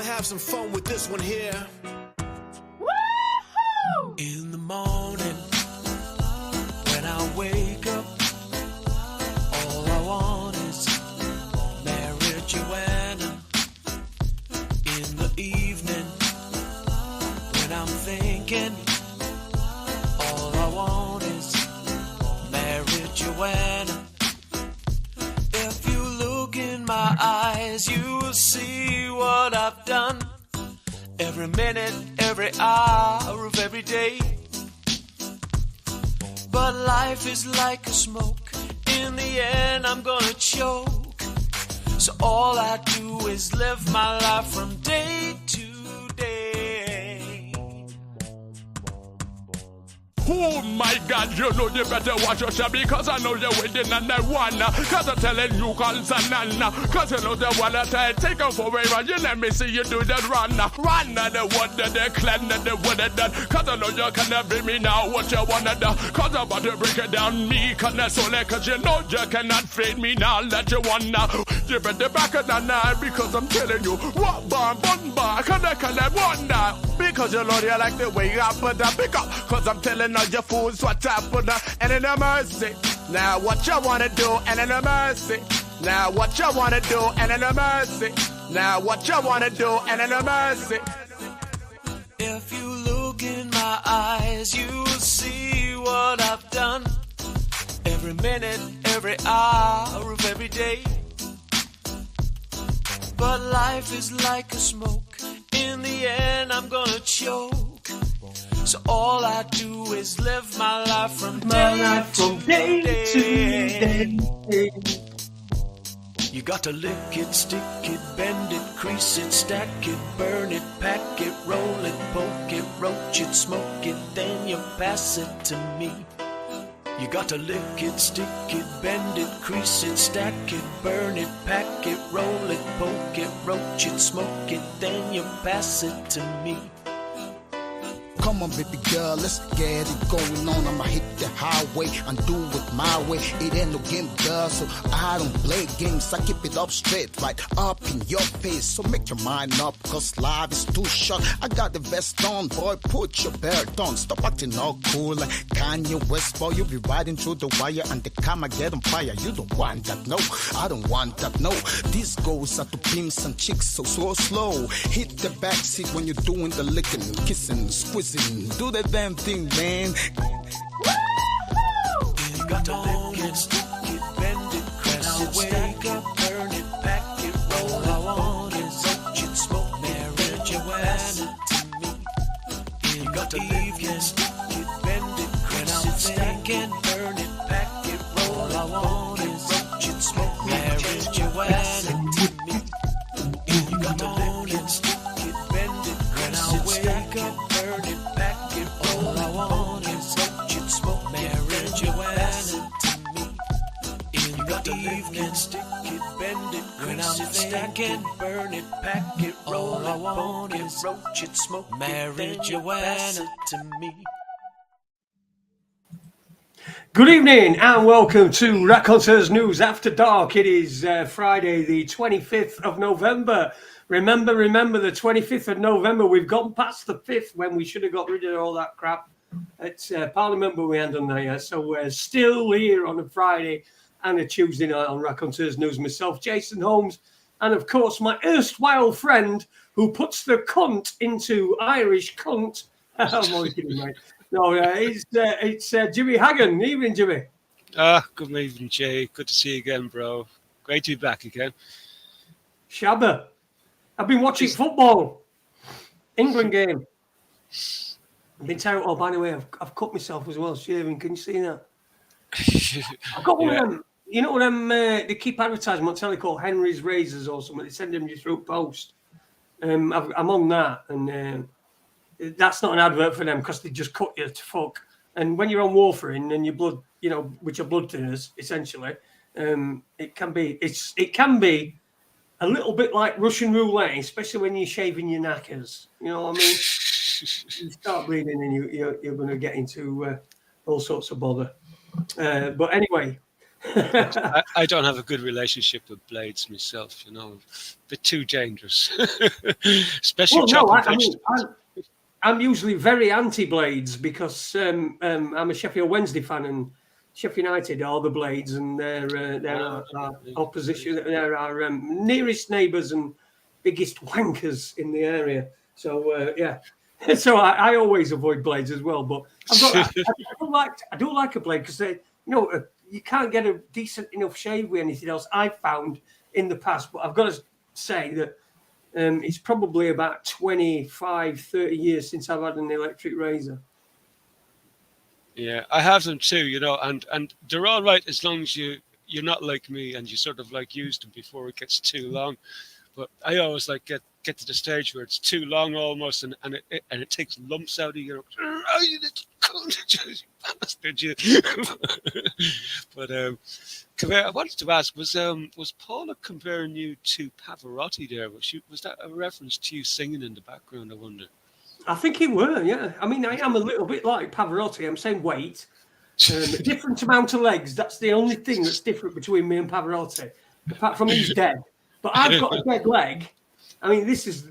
gonna have some fun with this one here. Woo-hoo! In the morning, when I wake up, all I want is Mary Joanna. In the evening, when I'm thinking, all I want is Mary Joanna. If you look in my eyes, you will see what I've done. Every minute, every hour of every day. But life is like a smoke. In the end, I'm gonna choke. So all I do is live my life from day to day. Oh my God, you know you better watch yourself because I know you're waiting on that one. Cause I'm telling you concern. Cause you know the one that take them for a run. You let me see you do that run. Run the one that they clean and the one that done. Cause I know you cannot be me now what you wanna do. Cause I'm about to break it down me. Cause you know you cannot fade me now. Let you wanna. You better back it down now because I'm telling you. What bar, bun bar, can I wonder? Because you know you like the way you put that pick up. Cause I'm telling all you fools what happened. And in a mercy. Now what you wanna do? And in a mercy. Now what you wanna do? And in a mercy. Now what you wanna do? And in a mercy. If you look in my eyes, you will see what I've done. Every minute, every hour of every day. But life is like a smoke. In the end, I'm gonna choke. So all I do is live my life from day to day. You got to lick it, stick it, bend it, crease it, stack it, burn it, pack it, roll it, poke it, roach it, smoke it, then you pass it to me. You got to lick it, stick it, bend it, crease it, stack it, burn it, pack it, roll it, poke it, roach it, smoke it, then you pass it to me. Come on, baby girl, let's get it going on. I'ma hit the highway and do it my way. It ain't no game, girl, so I don't play games. I keep it up straight, right up in your face. So make your mind up, cause life is too short. I got the vest on, boy, put your belt on. Stop acting all cool like Kanye West, boy. You be riding through the wire and the camera get on fire. You don't want that, no, I don't want that, no. This goes out to pimps and chicks, so slow. Hit the backseat when you're doing the licking, kissing, squeezing. Do the damn thing, man. You got to lick it, stick it, bend it, crease it, stack it, burn it, pack it, roll it, poke it, roach it, smoke, Mary Joanna to me. You got to lick it, stick it, bend it, crease it, stack it, burn it, pack it, roll it, poke it, roach it, smoke, Mary Joanna to me. You got to lick it, stick it, bend it, crease it, stack it, burn it. All I want is roach and smoke, Mary Joanna to me. In the evening, stick it, bend it, crease it, stack it, burn it, pack it, roll it, poke it, roach it, smoke, Mary Joanna to me. Good evening and welcome to Raconteurs News After Dark. It is Friday the 25th of November. Remember the 25th of November. We've gone past the 5th when we should have got rid of all that crap at Parliament, but we hadn't done that yet. So we're still here on a Friday and a Tuesday night on Raconteurs News. Myself, Jason Holmes, and of course my erstwhile friend who puts the cunt into Irish cunt. I'm only kidding, mate. No, it's Jimmy Hagan. Evening, Jimmy. Good evening, Jay. Good to see you again, bro. Great to be back again. Shabba. I've been watching football. England game. I've been terrible. Oh, by the way, I've cut myself as well, shaving. Can you see that? I've got one of them. You know them? They keep advertising on telly called Henry's Razors or something. They send them you through post. I'm on that, and that's not an advert for them because they just cut you to fuck. And when you're on warfarin and your blood, which are blood thinners, essentially, it can be a little bit like Russian roulette, especially when you're shaving your knackers. You know what I mean? You start bleeding and you're going to get into all sorts of bother. But anyway, I don't have a good relationship with blades myself, you know, a bit too dangerous, especially Well, no, chopping I mean, vegetables. I'm usually very anti-Blades because I'm a Sheffield Wednesday fan and Sheffield United are the Blades and they're our opposition. They're our nearest neighbours and biggest wankers in the area. So yeah, so I always avoid Blades as well. But I do like a blade because you can't get a decent enough shave with anything else. I've found in the past, but I've got to say that. It's probably about 25, 30 years since I've had an electric razor. Yeah, I have them too, you know, and they're all right as long as you're not like me and you sort of like use them before it gets too long. But I always like get to the stage where it's too long almost, and it takes lumps out of you. Oh, you little cunt, you bastard, you. But come here, I wanted to ask, was Paula comparing you to Pavarotti there? Was that a reference to you singing in the background, I wonder? I think it were, yeah. I mean, I am a little bit like Pavarotti. I'm saying weight, a different amount of legs. That's the only thing that's different between me and Pavarotti. Apart from he's dead, but I've got a dead leg. I mean, this is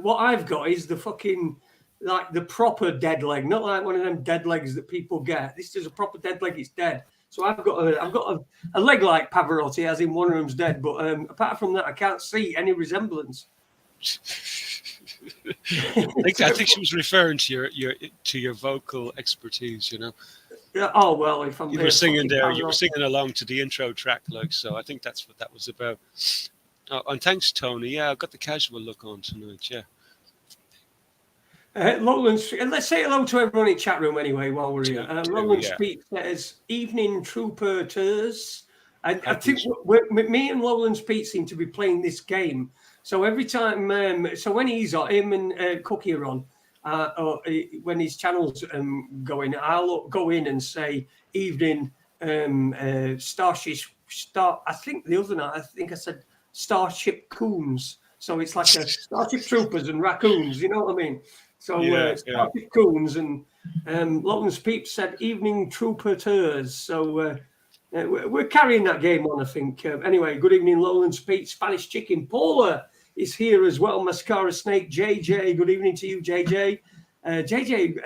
what I've got is the fucking like the proper dead leg, not like one of them dead legs that people get. This is a proper dead leg. It's dead. So I've got a leg like Pavarotti, as in one of them's dead. But apart from that, I can't see any resemblance. I think she was referring to your vocal expertise, you know. Yeah, oh well, if I'm you were singing there, you were singing along to the intro track, like, so I think that's what that was about. Oh, and thanks, Tony. Yeah, I've got the casual look on tonight. Yeah. Lowlands, let's say hello to everyone in chat room anyway while we're here. Lowlands Pete says, "Evening Troopers." I think me and Lowlands Pete seem to be playing this game. So every time, so when he's on, him and Cookie are on, or when his channel's going, I'll go in and say, "Evening, Starship." I think the other night, I said Starship Coons. So it's like a Starship Troopers and raccoons. You know what I mean? So Starship Coons and Lawrence Peep said Evening Troopers. So we're carrying that game on, I think. Anyway, good evening, Lowlands Pete, Spanish Chicken. Paula is here as well. Mascara Snake, JJ. Good evening to you, JJ. JJ,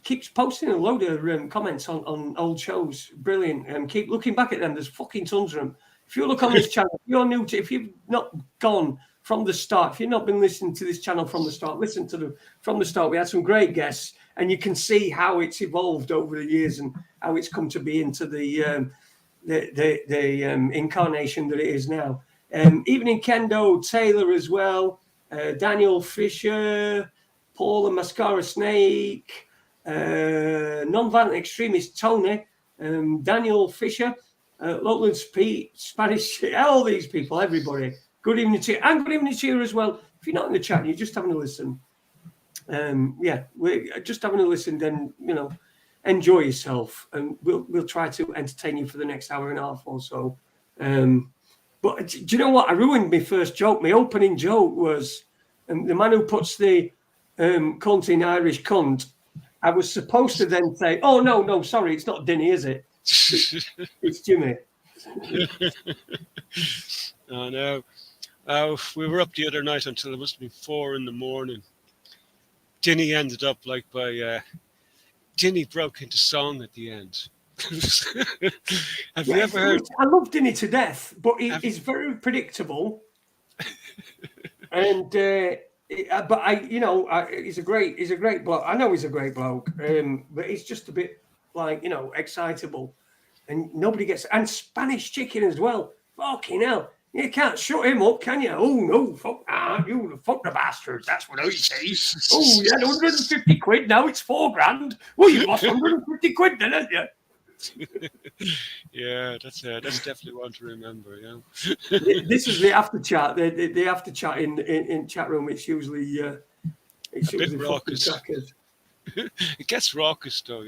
keeps posting a load of comments on old shows. Brilliant. Keep looking back at them. There's fucking tons of them. If you look on this channel, if you're new to, if you've not gone from the start, if you've not been listening to this channel from the start, listen to them from the start. We had some great guests, and you can see how it's evolved over the years and how it's come to be into the incarnation that it is now. Evening Kendo Taylor as well, Daniel Fisher, Paul and Mascara Snake, Non-Violent Extremist Tony, Daniel Fisher, Lowlands Pete, Spanish, all these people, everybody. Good evening to you, and good evening to you as well. If you're not in the chat, you're just having a listen. We're just having a listen. Then enjoy yourself, and we'll try to entertain you for the next hour and a half or so. But do you know what? I ruined my first joke. My opening joke was the man who puts the cunt in Irish cunt. I was supposed to then say, "Oh no, sorry, it's not Dinny, is it? It's Jimmy." Oh no. We were up the other night until it must have been 4 a.m. Dinny ended up Dinny broke into song at the end. Have you ever heard? I love Dinny to death, but he's very predictable. And he's a great bloke. I know he's a great bloke, but he's just a bit excitable, and nobody gets. And Spanish Chicken as well. Fucking hell. You can't shut him up, can you? Oh, no, fuck the bastards. That's what I say. Oh, you had 150 quid, now it's 4 grand. Well, you lost 150 quid then, haven't you? Yeah, that's definitely one to remember, yeah. This is the after chat. The after chat in chat room, it's usually a bit raucous. It gets raucous, though,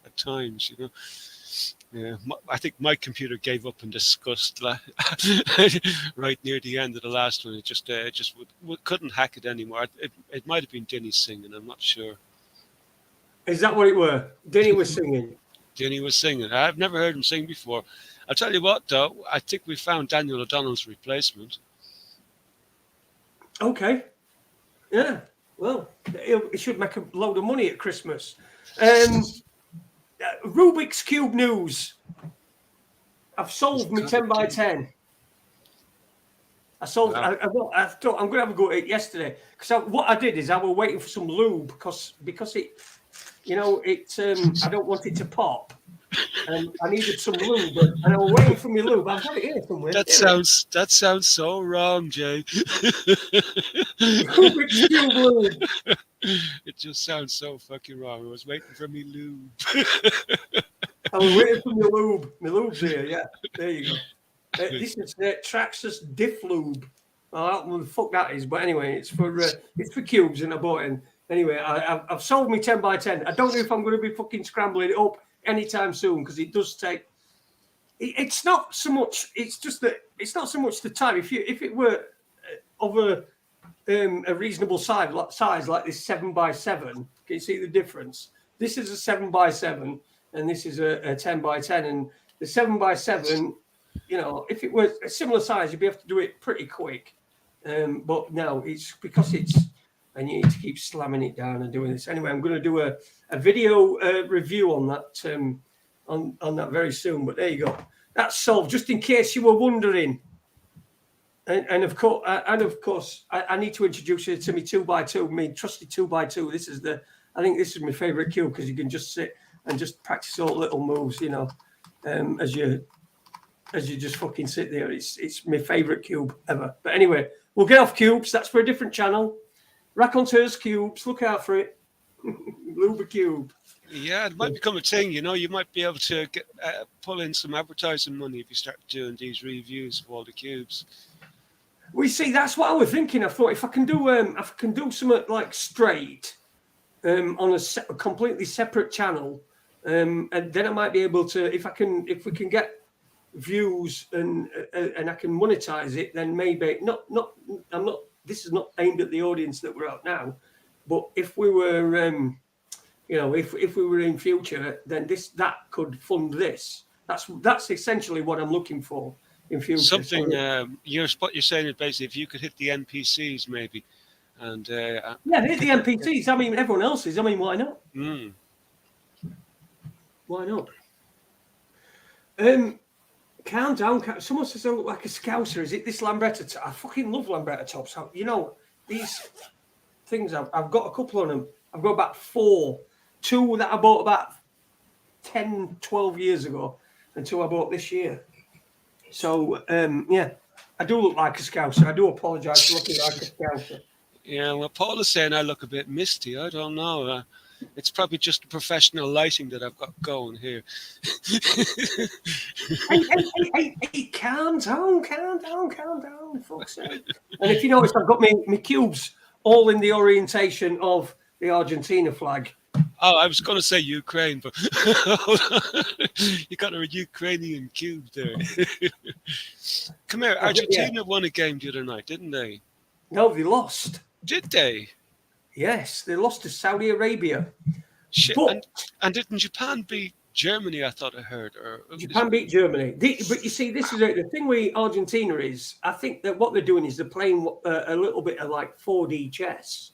at times, Yeah, I think my computer gave up in disgust right near the end of the last one. It just couldn't hack it anymore. It might have been Dinny singing. I'm not sure. Is that what it were? Denny was singing. Denny was singing. I've never heard him sing before. I'll tell you what, though. I think we found Daniel O'Donnell's replacement. Okay. Yeah. Well, it should make a load of money at Christmas. Rubik's Cube news. I've solved my 10 by 10. I solved. Wow. I thought I'm going to have a go at it yesterday because what I did is I was waiting for some lube because it, I don't want it to pop, and I needed some lube, and I was waiting for my lube. I've got it here somewhere. That sounds so wrong, Jay. Rubik's Cube lube. It just sounds so fucking wrong. I was waiting for me lube. I was waiting for my lube. My lube's here. Yeah, there you go. This is Traxxas Diff Lube. I don't know what the fuck that is, but anyway, it's for cubes, and I bought it. Anyway, I've sold me 10 by 10. I don't know if I'm going to be fucking scrambling it up anytime soon because it does take. It's not so much. It's just that it's not so much the time. If it were of a reasonable size like this 7 by 7, can you see the difference? This is a 7 by 7, and this is a 10 by 10, and the 7 by 7. If it was a similar size, you'd be able to do it pretty quick. But no, it's because and you need to keep slamming it down and doing this. Anyway, I'm going to do a video review on that on that very soon. But there you go. That's solved. Just in case you were wondering. And of course, I need to introduce you to me 2x2, me trusty 2x2. I think this is my favourite cube because you can just sit and just practice all little moves, as you just fucking sit there. It's my favourite cube ever. But anyway, we'll get off cubes. That's for a different channel. Raconteurs cubes. Look out for it. Luba cube. Yeah, it might become a thing. You might be able to get pull in some advertising money if you start doing these reviews of all the cubes. We see. That's what I was thinking. I thought if I can do something like straight on a completely separate channel, and then I might be able to. If we can get views and I can monetize it, then maybe not. This is not aimed at the audience that we're at now, but if we were, if we were in future, then that could fund this. That's essentially what I'm looking for in future. Something what you're saying is basically if you could hit the NPCs maybe, and hit the NPCs. I mean, everyone else's. I mean, why not? Why not? Countdown. Someone says I look like a Scouser. Is it this Lambretta top? I fucking love Lambretta tops. These things, I've got a couple of them. I've got about 4. 2 that I bought about 10, 12 years ago, and 2 I bought this year. So, I do look like a Scouser. I do apologise for looking like a Scouser. Yeah, well, Paul is saying I look a bit misty. I don't know. It's probably just the professional lighting that I've got going here. Hey, calm down, fuck's sake. And if you notice, I've got my cubes all in the orientation of the Argentina flag. Oh, I was going to say Ukraine, but you got a Ukrainian cube there. Come here, Argentina won a game the other night, didn't they? No, they lost. Did they? Yes, they lost to Saudi Arabia. Shit, and didn't Japan beat Germany? I thought I heard. Japan beat Germany. But you see, this is the thing with Argentina is, I think that what they're doing is they're playing a little bit of like 4D chess.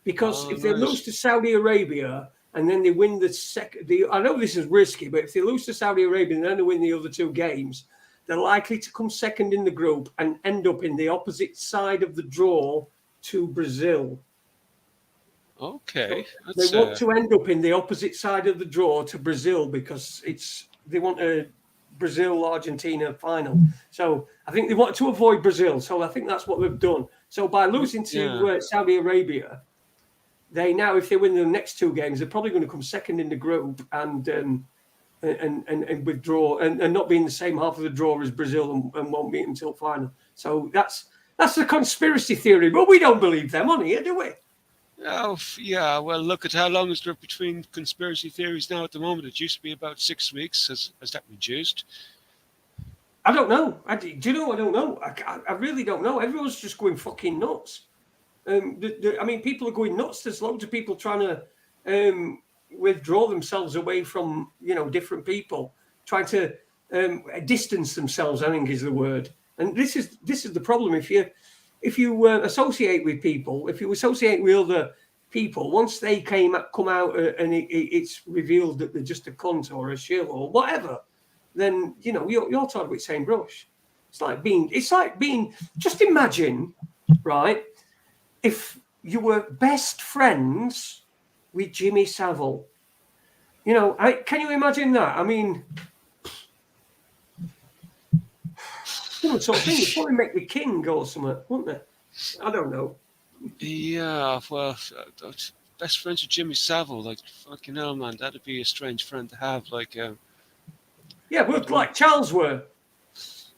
Because if they lose to Saudi Arabia and then they win the second, I know this is risky, but if they lose to Saudi Arabia and then they win the other 2 games, they're likely to come second in the group and end up in the opposite side of the draw to Brazil. Okay. So they want to end up in the opposite side of the draw to Brazil because they want a Brazil-Argentina final. So I think they want to avoid Brazil. So I think that's what they've done. So by losing to Saudi Arabia, they now, if they win the next 2 games, they're probably going to come second in the group and withdraw and not be in the same half of the draw as Brazil and won't meet until final. So that's the conspiracy theory. But we don't believe them on here, do we? Oh, yeah. Well, look at how long is there between conspiracy theories now at the moment. It used to be about 6 weeks. Has that reduced? I don't know. Do you know? I don't know. I really don't know. Everyone's just going fucking nuts. I mean, people are going nuts. There's loads of people trying to withdraw themselves away from, different people, trying to distance themselves, I think is the word. And this is the problem. If you associate with people, if you associate with other people, once they come out and it's revealed that they're just a cunt or a shill or whatever, then you're tied with the same brush. It's like being. Just imagine, right? If you were best friends with Jimmy Savile, can you imagine that? I mean, sort of thing. It'd probably make the king go or something, wouldn't it? I don't know. Yeah, well, best friends with Jimmy Savile, like fucking hell, man, that'd be a strange friend to have. Like, yeah, well, like Charles were.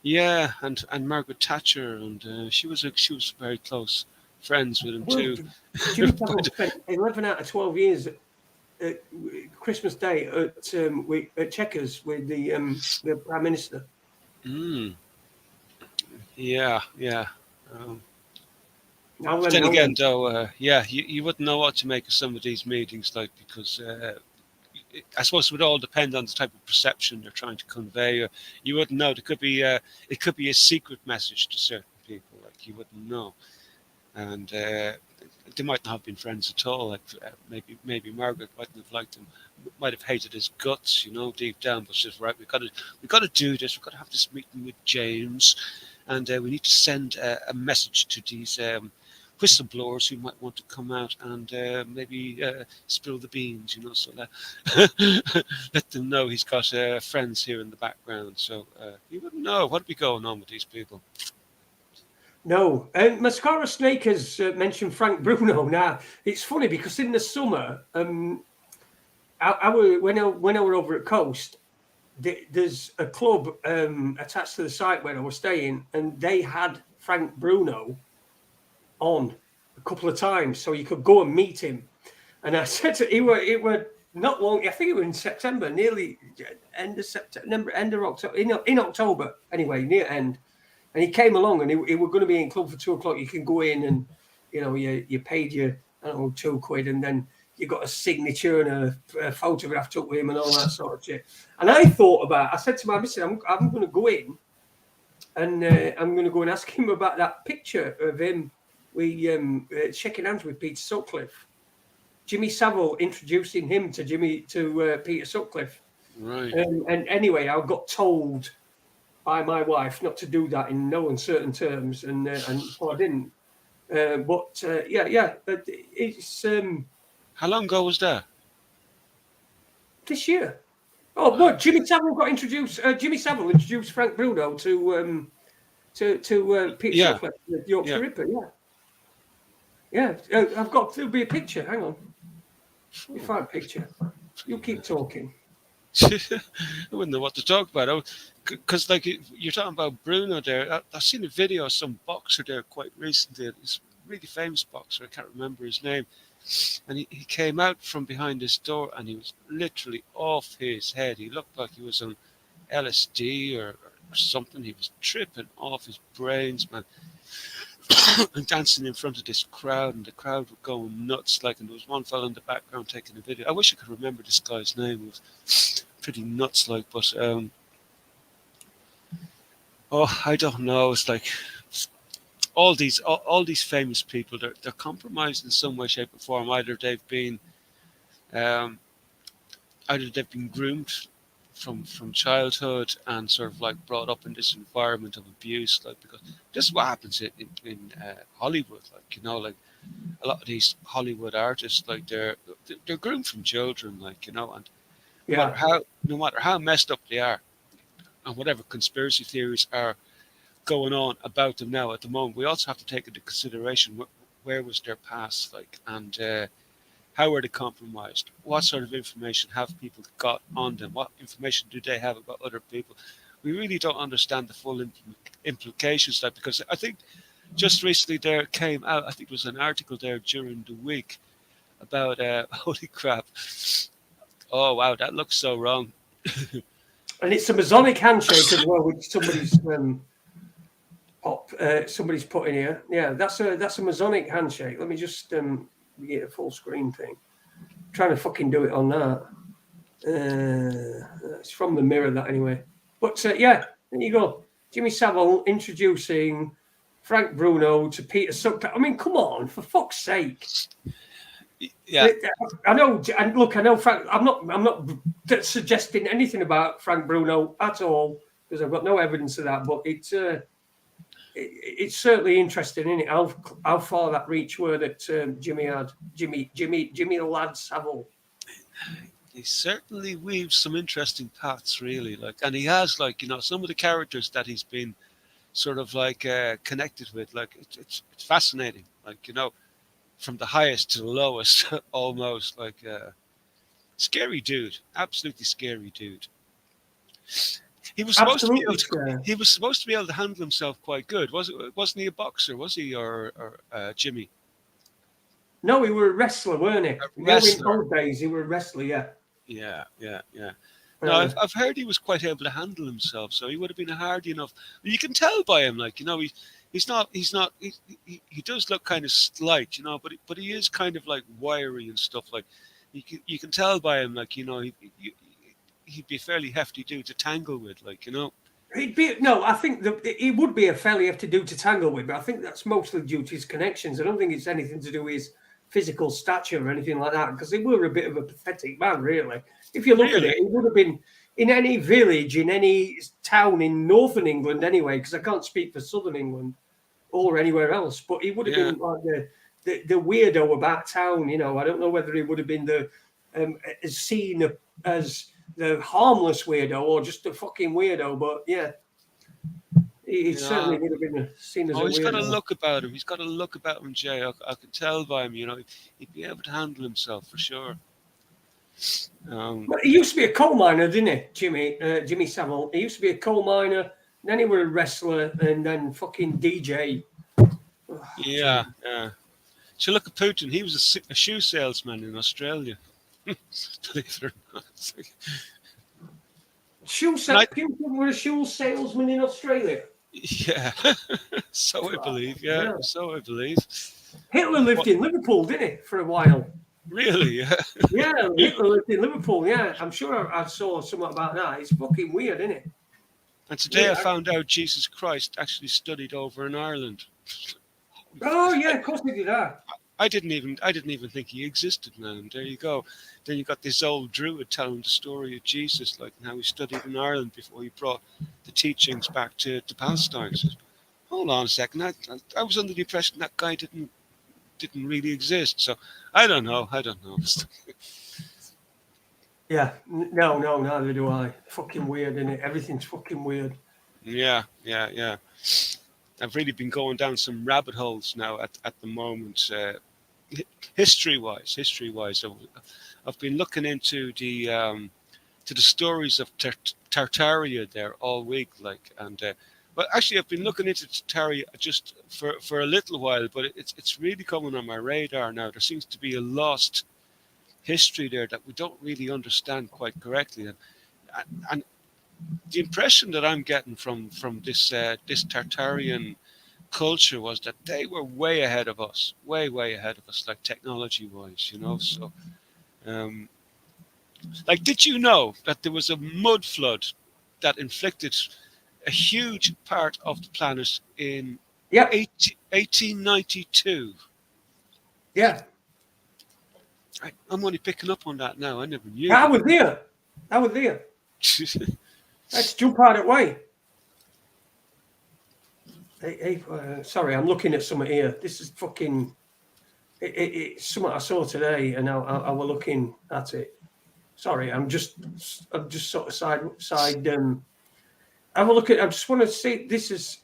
Yeah, and Margaret Thatcher, and she was very close friends with him too. Jimmy Savile spent 11 out of 12 years at Christmas Day at Chequers with the Prime Minister. Yeah. Then again, though, you wouldn't know what to make of some of these meetings, like, because I suppose it would all depend on the type of perception they're trying to convey. Or you wouldn't know. It could be a secret message to certain people, like you wouldn't know, and they might not have been friends at all. Like maybe Margaret mightn't have liked him, might have hated his guts, deep down. But just right, we got to do this. We've got to have this meeting with James, and we need to send a message to these whistleblowers who might want to come out and maybe spill the beans, so that let them know he's got friends here in the background. So you wouldn't know what would be going on with these people. No, Mascara Snake has mentioned Frank Bruno. Now it's funny because in the summer, when I were over at Coast, there's a club attached to the site where I was staying, and they had Frank Bruno on a couple of times, so you could go and meet him. And I said to him, it were not long. I think it was in September, nearly end of September, end of October, in October anyway, near end. And he came along, and he were going to be in club for 2:00. You can go in, and you paid your £2, and then you got a signature and a photograph took with him and all that sort of shit. And I said to my missus, I'm going to go in, and I'm going to go and ask him about that picture of him. We shaking hands with Peter Sutcliffe. Jimmy Savile introducing him to Peter Sutcliffe. Right. And anyway, I got told by my wife not to do that in no uncertain terms, and so I didn't. It's. How long ago was that? This year. Oh, look, Jimmy Savile got introduced. Jimmy Savile introduced Frank Bruno to Peter Sutcliffe, the Yorkshire Ripper. Yeah. There'll be a picture. Hang on. Let me find a picture. You keep talking. I wouldn't know what to talk about. Because, like, you're talking about Bruno there. I've seen a video of some boxer there quite recently. This really famous boxer. I can't remember his name. And he came out from behind his door, and he was literally off his head. He looked like he was on LSD or something. He was tripping off his brains, man. And dancing in front of this crowd, and the crowd were going nuts. And there was one fellow in the background taking a video. I wish I could remember this guy's name. It was pretty nuts, like. But I don't know. It's like all these famous people. They're compromised in some way, shape, or form. Either they've been groomed from childhood and sort of like brought up in this environment of abuse, like, because this is what happens in Hollywood, like, like a lot of these Hollywood artists, like they're groomed from children, like, and no matter how messed up they are and whatever conspiracy theories are going on about them now at the moment, we also have to take into consideration where was their past, like, and how are they compromised? What sort of information have people got on them? What information do they have about other people? We really don't understand the full implications, like, because I think just recently there came out, I think it was an article there during the week about, holy crap. Oh, wow, that looks so wrong. And it's a Masonic handshake as well, which somebody's put in here. Yeah, that's a Masonic handshake. Let me just get a full screen thing. trying to fucking do it on that. It's from the Mirror, that anyway. But yeah, there you go. Jimmy Savile introducing Frank Bruno to Peter Sutcliffe. I mean, come on, for fuck's sake. Yeah, I know. And look, I know Frank. I'm not suggesting anything about Frank Bruno at all because I've got no evidence of that. But it's certainly interesting, isn't it? How far that reach were that Jimmy had. Jimmy the lad Savile. he certainly weaves some interesting paths, really. Like, and he has, like, some of the characters that he's been sort of like connected with. Like, it's fascinating. Like, from the highest to the lowest, almost. Like, scary dude, absolutely scary dude. He was supposed to be able to. He was supposed to be able to handle himself quite good. Wasn't he a boxer? Was he or Jimmy? No, he were a wrestler, weren't he? In old days, he were a wrestler. Yeah. Yeah. No, I've heard he was quite able to handle himself, so he would have been hardy enough. You can tell by him, like, he's not. He does look kind of slight, but he is kind of like wiry and stuff. Like, you can tell by him, like, he'd be a fairly hefty dude to tangle with, like, He'd be I think he would be a fairly hefty dude to tangle with, but I think that's mostly due to his connections. I don't think it's anything to do with his physical stature or anything like that, because he were a bit of a pathetic man, really. If you look at it, he would have been in any village, in any town in northern England anyway, because I can't speak for southern England or anywhere else, but he would have been like the weirdo about town, I don't know whether he would have been the seen as the harmless weirdo or just a fucking weirdo, but yeah. He certainly would have been seen as a weirdo. He's got a look about him. He's got a look about him, Jay. I can tell by him, he'd be able to handle himself for sure. But he used to be a coal miner, didn't he, Jimmy Savile? He used to be a coal miner, then he was a wrestler, and then fucking DJ. Yeah. So look at Putin. He was a shoe salesman in Australia. Believe it or not. Putin was a shoe salesman in Australia. Yeah, so I believe. Yeah, so I believe. Hitler lived in Liverpool, didn't he, for a while? Really? Yeah. Yeah, Hitler lived in Liverpool. Yeah, I'm sure I saw something about that. It's fucking weird, isn't it? And today I found out Jesus Christ actually studied over in Ireland. Oh yeah, of course he did that. I didn't even think he existed, man. There you go. Then you got this old druid telling the story of Jesus, like how he studied in Ireland before he brought the teachings back to Palestine. So, hold on a second. I was under the impression that guy didn't really exist. So I don't know. Yeah, no, neither do I. Fucking weird, isn't it? Everything's fucking weird. Yeah. I've really been going down some rabbit holes now at the moment. History-wise, I've been looking into the stories of Tartaria there all week, like, and but actually I've been looking into Tartaria just for a little while, but it's really coming on my radar now. There seems to be a lost history there that we don't really understand quite correctly, and the impression that I'm getting from this Tartarian culture was that they were way ahead of us, way ahead of us, like technology-wise, So, like, did you know that there was a mud flood that inflicted a huge part of the planet in 1892? Yeah. I'm only picking up on that now. I never knew. I was there. Let's jump out of the way. Hey, sorry, I'm looking at something here. This is fucking. It's something I saw today, and I was looking at it. Sorry, I'm just sort of side. Have a look at. I just want to see. This is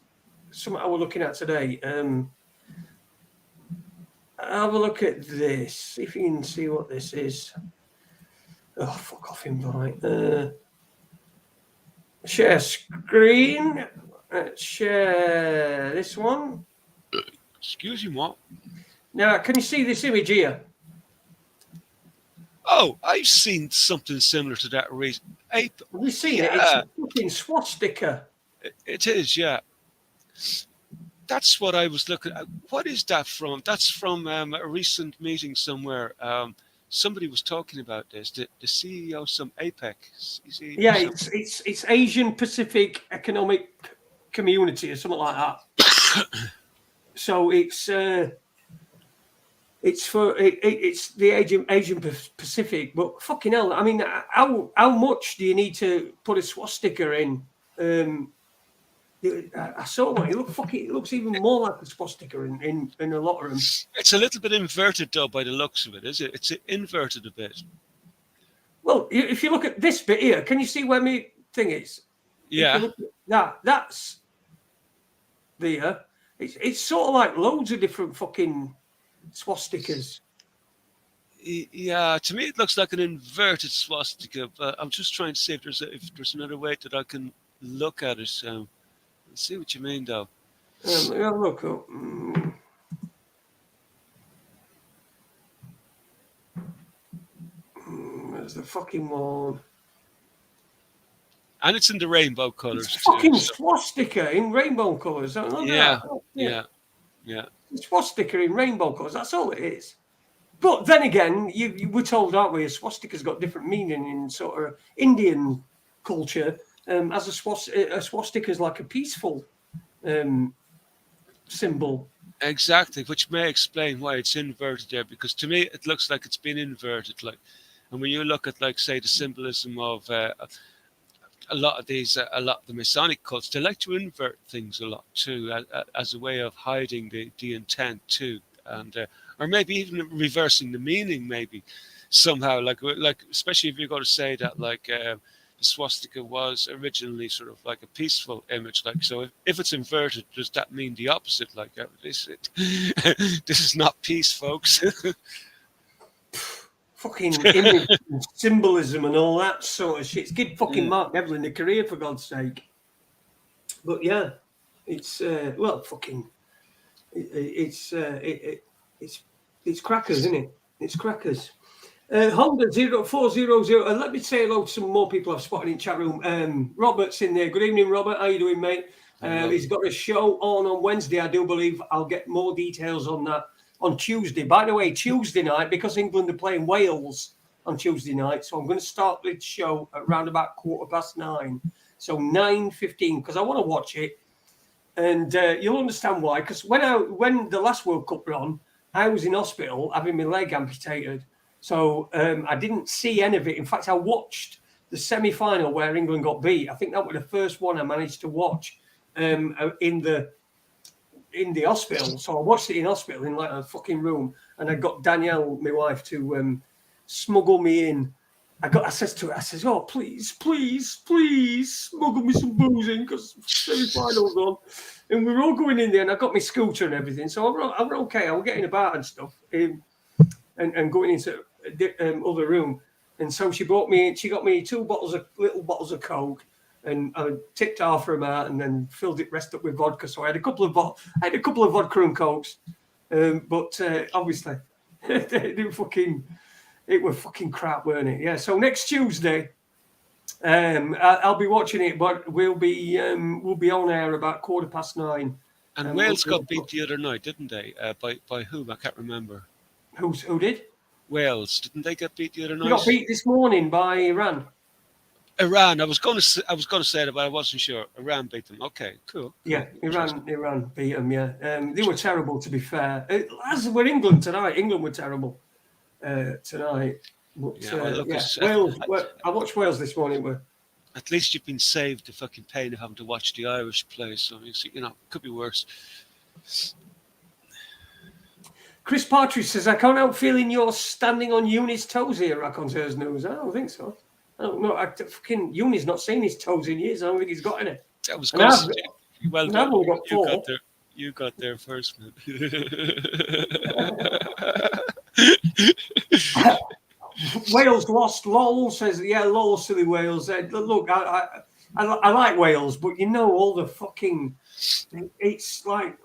something I was looking at today. Have a look at this. See if you can see what this is. Oh, fuck off, invite. Share screen. Let's share this one. Excuse me, what? Now, can you see this image here? Oh, I've seen something similar to that recently. Have you seen it? It's a fucking swastika. It is, yeah. That's what I was looking at. What is that from? That's from a recent meeting somewhere. somebody was talking about this. The CEO of some APEC. Yeah, it's Asian Pacific Economic Community or something like that. So it's the Asian Pacific. But fucking hell, I mean, how much do you need to put a swastika in? I saw one. It looks even more like a swastika in a lot of them. It's a little bit inverted, though, by the looks of it, is it? It's inverted a bit. Well, if you look at this bit here, can you see where my thing is? Yeah. If you look at that's there. It's sort of like loads of different fucking swastikas. Yeah, to me it looks like an inverted swastika, but I'm just trying to see if there's another way that I can look at it. Let's see what you mean, though. Let me have a look up. There's the fucking one. And it's in the rainbow colours. It's fucking swastika in rainbow colours. Yeah. Swastika in rainbow colours. That's all it is. But then again, you were told, aren't we? A swastika's got different meaning in sort of Indian culture. As a swastika is like a peaceful symbol. Exactly, which may explain why it's inverted there. Because to me, it looks like it's been inverted. Like, and when you look at, like, say, the symbolism of a lot of the Masonic cults, they like to invert things a lot too, as a way of hiding the intent too, and or maybe even reversing the meaning, maybe somehow, like especially if you're going to say that, like, the swastika was originally sort of like a peaceful image, like, so if it's inverted, does that mean the opposite? Like, this is not peace, folks. Fucking image and symbolism and all that sort of shit. Give fucking Mark Devlin a career, for God's sake. But yeah, it's fucking it's crackers, isn't it? It's crackers. Honda 0400. Let me say hello to some more people I've spotted in chat room. Robert's in there. Good evening, Robert. How you doing, mate? He's got a show on Wednesday, I do believe. I'll get more details on that on Tuesday. By the way, Tuesday night, because England are playing Wales on Tuesday night, so I'm going to start the show at around about 9:15. So 9:15, because I want to watch it, and you'll understand why. Because when the last World Cup were on, I was in hospital having my leg amputated, so I didn't see any of it. In fact, I watched the semi-final where England got beat. I think that was the first one I managed to watch in the hospital. So I watched it in hospital in like a fucking room, and I got Danielle, my wife, to smuggle me in. I says to her, oh, please smuggle me some booze in, because semi-final's on. And we were all going in there, and I got my scooter and everything. So I were okay. I was getting about and stuff, and going into other room. And so she got me 2 little bottles of Coke, and I tipped half of them out, and then filled it rest up with vodka. So I had a couple of vodka and Cokes, but obviously it was fucking crap, weren't it? Yeah. So next Tuesday, I'll be watching it, but we'll be on air about 9:15. And Wales got beat the other night, didn't they? By whom? I can't remember. Who did? Wales, didn't they get beat the other night? We got beat this morning by Iran. Iran. I was going to say that, but I wasn't sure. Iran beat them. Okay, cool. Yeah, Iran beat them. Yeah, they were terrible, to be fair. As were England tonight. England were terrible tonight. But, Wales. I watched Wales this morning. At least you've been saved the fucking pain of having to watch the Irish play. So it could be worse. Chris Partridge says, I can't help feeling you're standing on Uni's toes here, Raconteurs News. I don't think so. I don't know. Fucking Uni's not seen his toes in years. I don't think he's got any. That was close. Well done. Got 4. You got there first, man. Wales lost. Lol says, yeah, lol, silly Wales. Look, I like Wales, but all the fucking... It's like,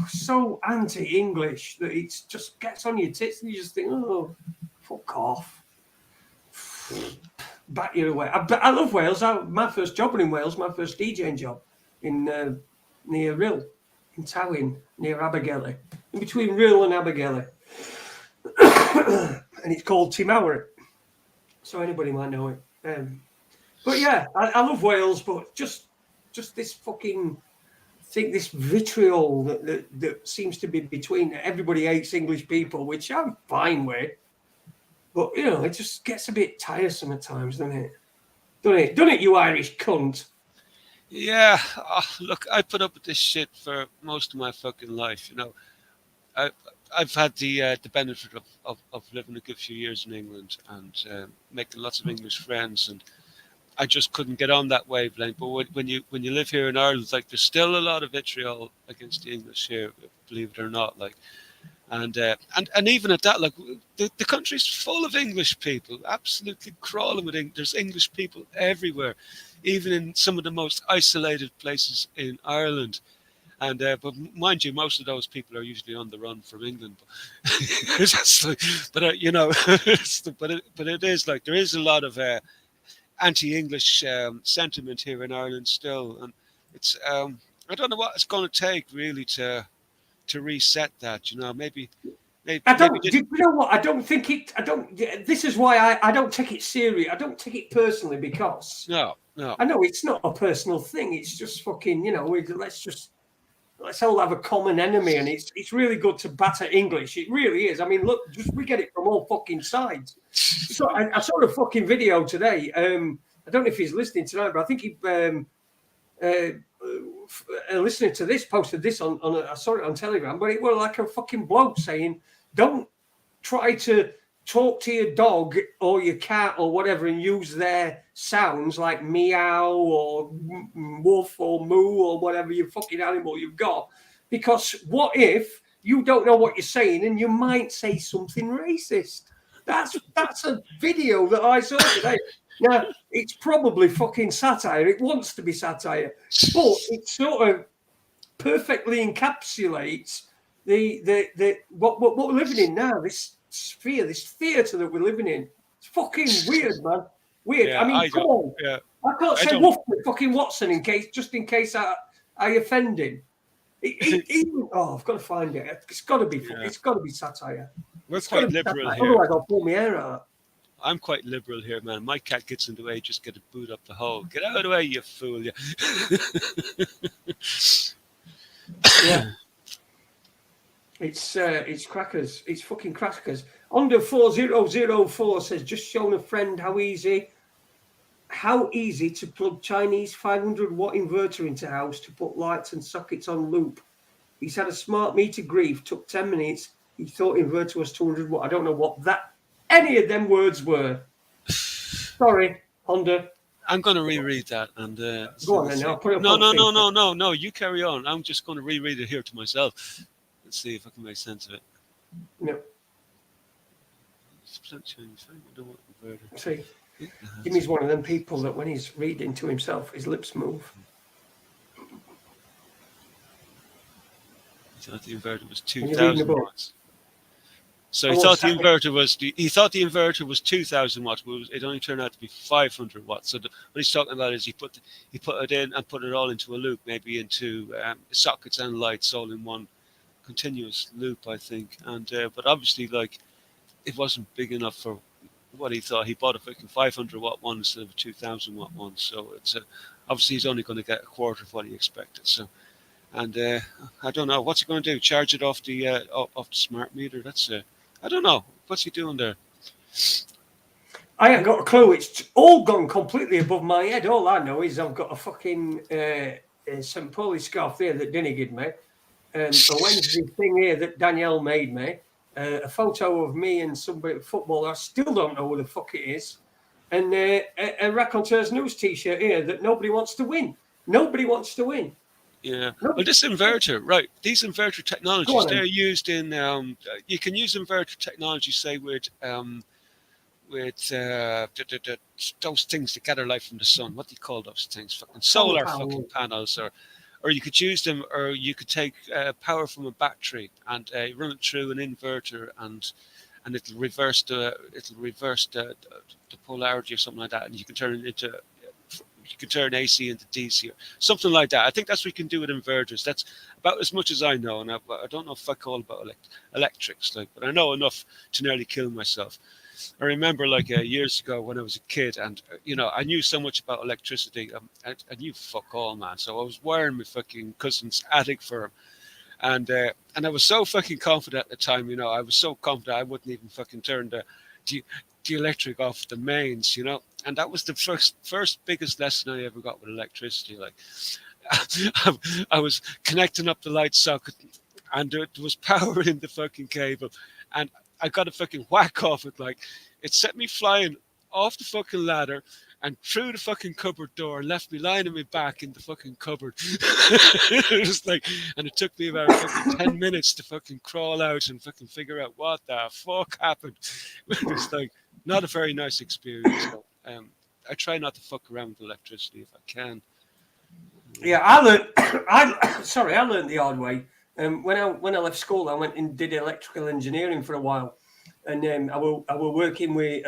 so anti-English that it just gets on your tits, and you just think, oh, fuck off. Back your way. I love Wales. My first job was in Wales, my first DJing job in near Rhyl, in Tywyn, near Abergele, in between Rhyl and Abergele. and it's called Timauer. So anybody might know it. But yeah, I love Wales, but just this fucking thing, this vitriol that seems to be between. Everybody hates English people, which I'm fine with. But you know, it just gets a bit tiresome at times, doesn't it? Doesn't it, you Irish cunt? Yeah, look, I put up with this shit for most of my fucking life. You know, I've had the benefit of living a good few years in England and making lots of English friends, and I just couldn't get on that wavelength. But when you live here in Ireland, like there's still a lot of vitriol against the English here, believe it or not. Like, and even at that, like the country's full of English people, absolutely crawling with English. There's English people everywhere, even in some of the most isolated places in Ireland. And but mind you, most of those people are usually on the run from England. But you know, but it is like there is a lot of anti-English sentiment here in Ireland still, and it's I don't know what it's going to take really to reset that. You know, maybe. I don't. You know what? I don't think it. I don't. This is why I don't take it serious. I don't take it personally because No. I know it's not a personal thing. It's just fucking. You know, let's all have a common enemy, and it's really good to batter English. It really is. I mean, look, we get it from all fucking sides. So I saw a fucking video today. I don't know if he's listening tonight, but I think he listening to this posted this on I saw it on Telegram, but it was like a fucking bloke saying, "Don't try to talk to your dog or your cat or whatever and use their sounds like meow or woof or moo or whatever your fucking animal you've got, because what if you don't know what you're saying and you might say something racist?" That's a video that I saw today. Now, it's probably fucking satire. It wants to be satire, but it sort of perfectly encapsulates the what we're living in now. This sphere, this theatre that we're living in. It's fucking weird, man. Weird. Yeah, I mean, come on. Yeah. I can't say woof with fucking Watson in case I offend him. I've got to find it. It's got to be. Yeah. It's got to be satire. We're quite liberal here. Otherwise, I'll pull my hair out. I'm quite liberal here, man. My cat gets in the way, just get a boot up the hole. Get out of the way, you fool! You. Yeah. It's crackers. It's fucking crackers. Under 4004 says, just shown a friend how easy to plug Chinese 500 watt inverter into house to put lights and sockets on loop. He's had a smart meter grief, took 10 minutes. He thought inverter was 200 watt. I don't know what any of them words were. Sorry, Honda. I'm going to reread that and go on then. I'll put it No. You carry on. I'm just going to reread it here to myself. Let's see if I can make sense of it. No. See, Jimmy's one of them people that when he's reading to himself, his lips move. He thought the inverter was 2,000 watts. So he thought the inverter was 2,000 watts, but it only turned out to be 500 watts. So what he's talking about is he put it in and put it all into a loop, maybe into sockets and lights all in one continuous loop, I think. And but obviously, like, it wasn't big enough for what he thought. He bought a fucking 500 watt one instead of a 2,000 watt one. So it's obviously he's only going to get a quarter of what he expected. So. And I don't know what's he going to do. Charge it off the smart meter. That's I don't know. What's he doing there? I ain't got a clue. It's all gone completely above my head. All I know is I've got a fucking St. Pauli scarf there that Dinny gave me, a Wednesday thing here that Danielle made me, a photo of me and somebody footballer. I still don't know who the fuck it is, and a Raconteurs news T-shirt here that nobody wants to win. Nobody wants to win. Yeah. Well, this inverter, right? These inverter technologies, they're used in. You can use inverter technology, say, with those things that gather light from the sun. What do you call those things? Fucking solar fucking panels, or you could use them, or you could take power from a battery and run it through an inverter, and it'll reverse the polarity or something like that, and you can turn it into. you can turn AC into DC or something like that. I think that's what you can do with inverters. That's about as much as I know, and I don't know fuck all about electrics, like, but I know enough to nearly kill myself. I remember like years ago when I was a kid, and I knew so much about electricity. I knew fuck all, man. So I was wiring my fucking cousin's attic for him, and I was so fucking confident at the time. I was so confident I wouldn't even fucking turn the electric off the mains. And that was the first biggest lesson I ever got with electricity. Like, I was connecting up the light socket, and there was power in the fucking cable, and I got a fucking whack off it. Like, it set me flying off the fucking ladder and through the fucking cupboard door, and left me lying on my back in the fucking cupboard. It was like, and it took me about fucking 10 minutes to fucking crawl out and fucking figure out what the fuck happened. It was like not a very nice experience. So, I try not to fuck around with electricity if I can. Yeah, I learned the hard way. When I left school, I went and did electrical engineering for a while, and I was working with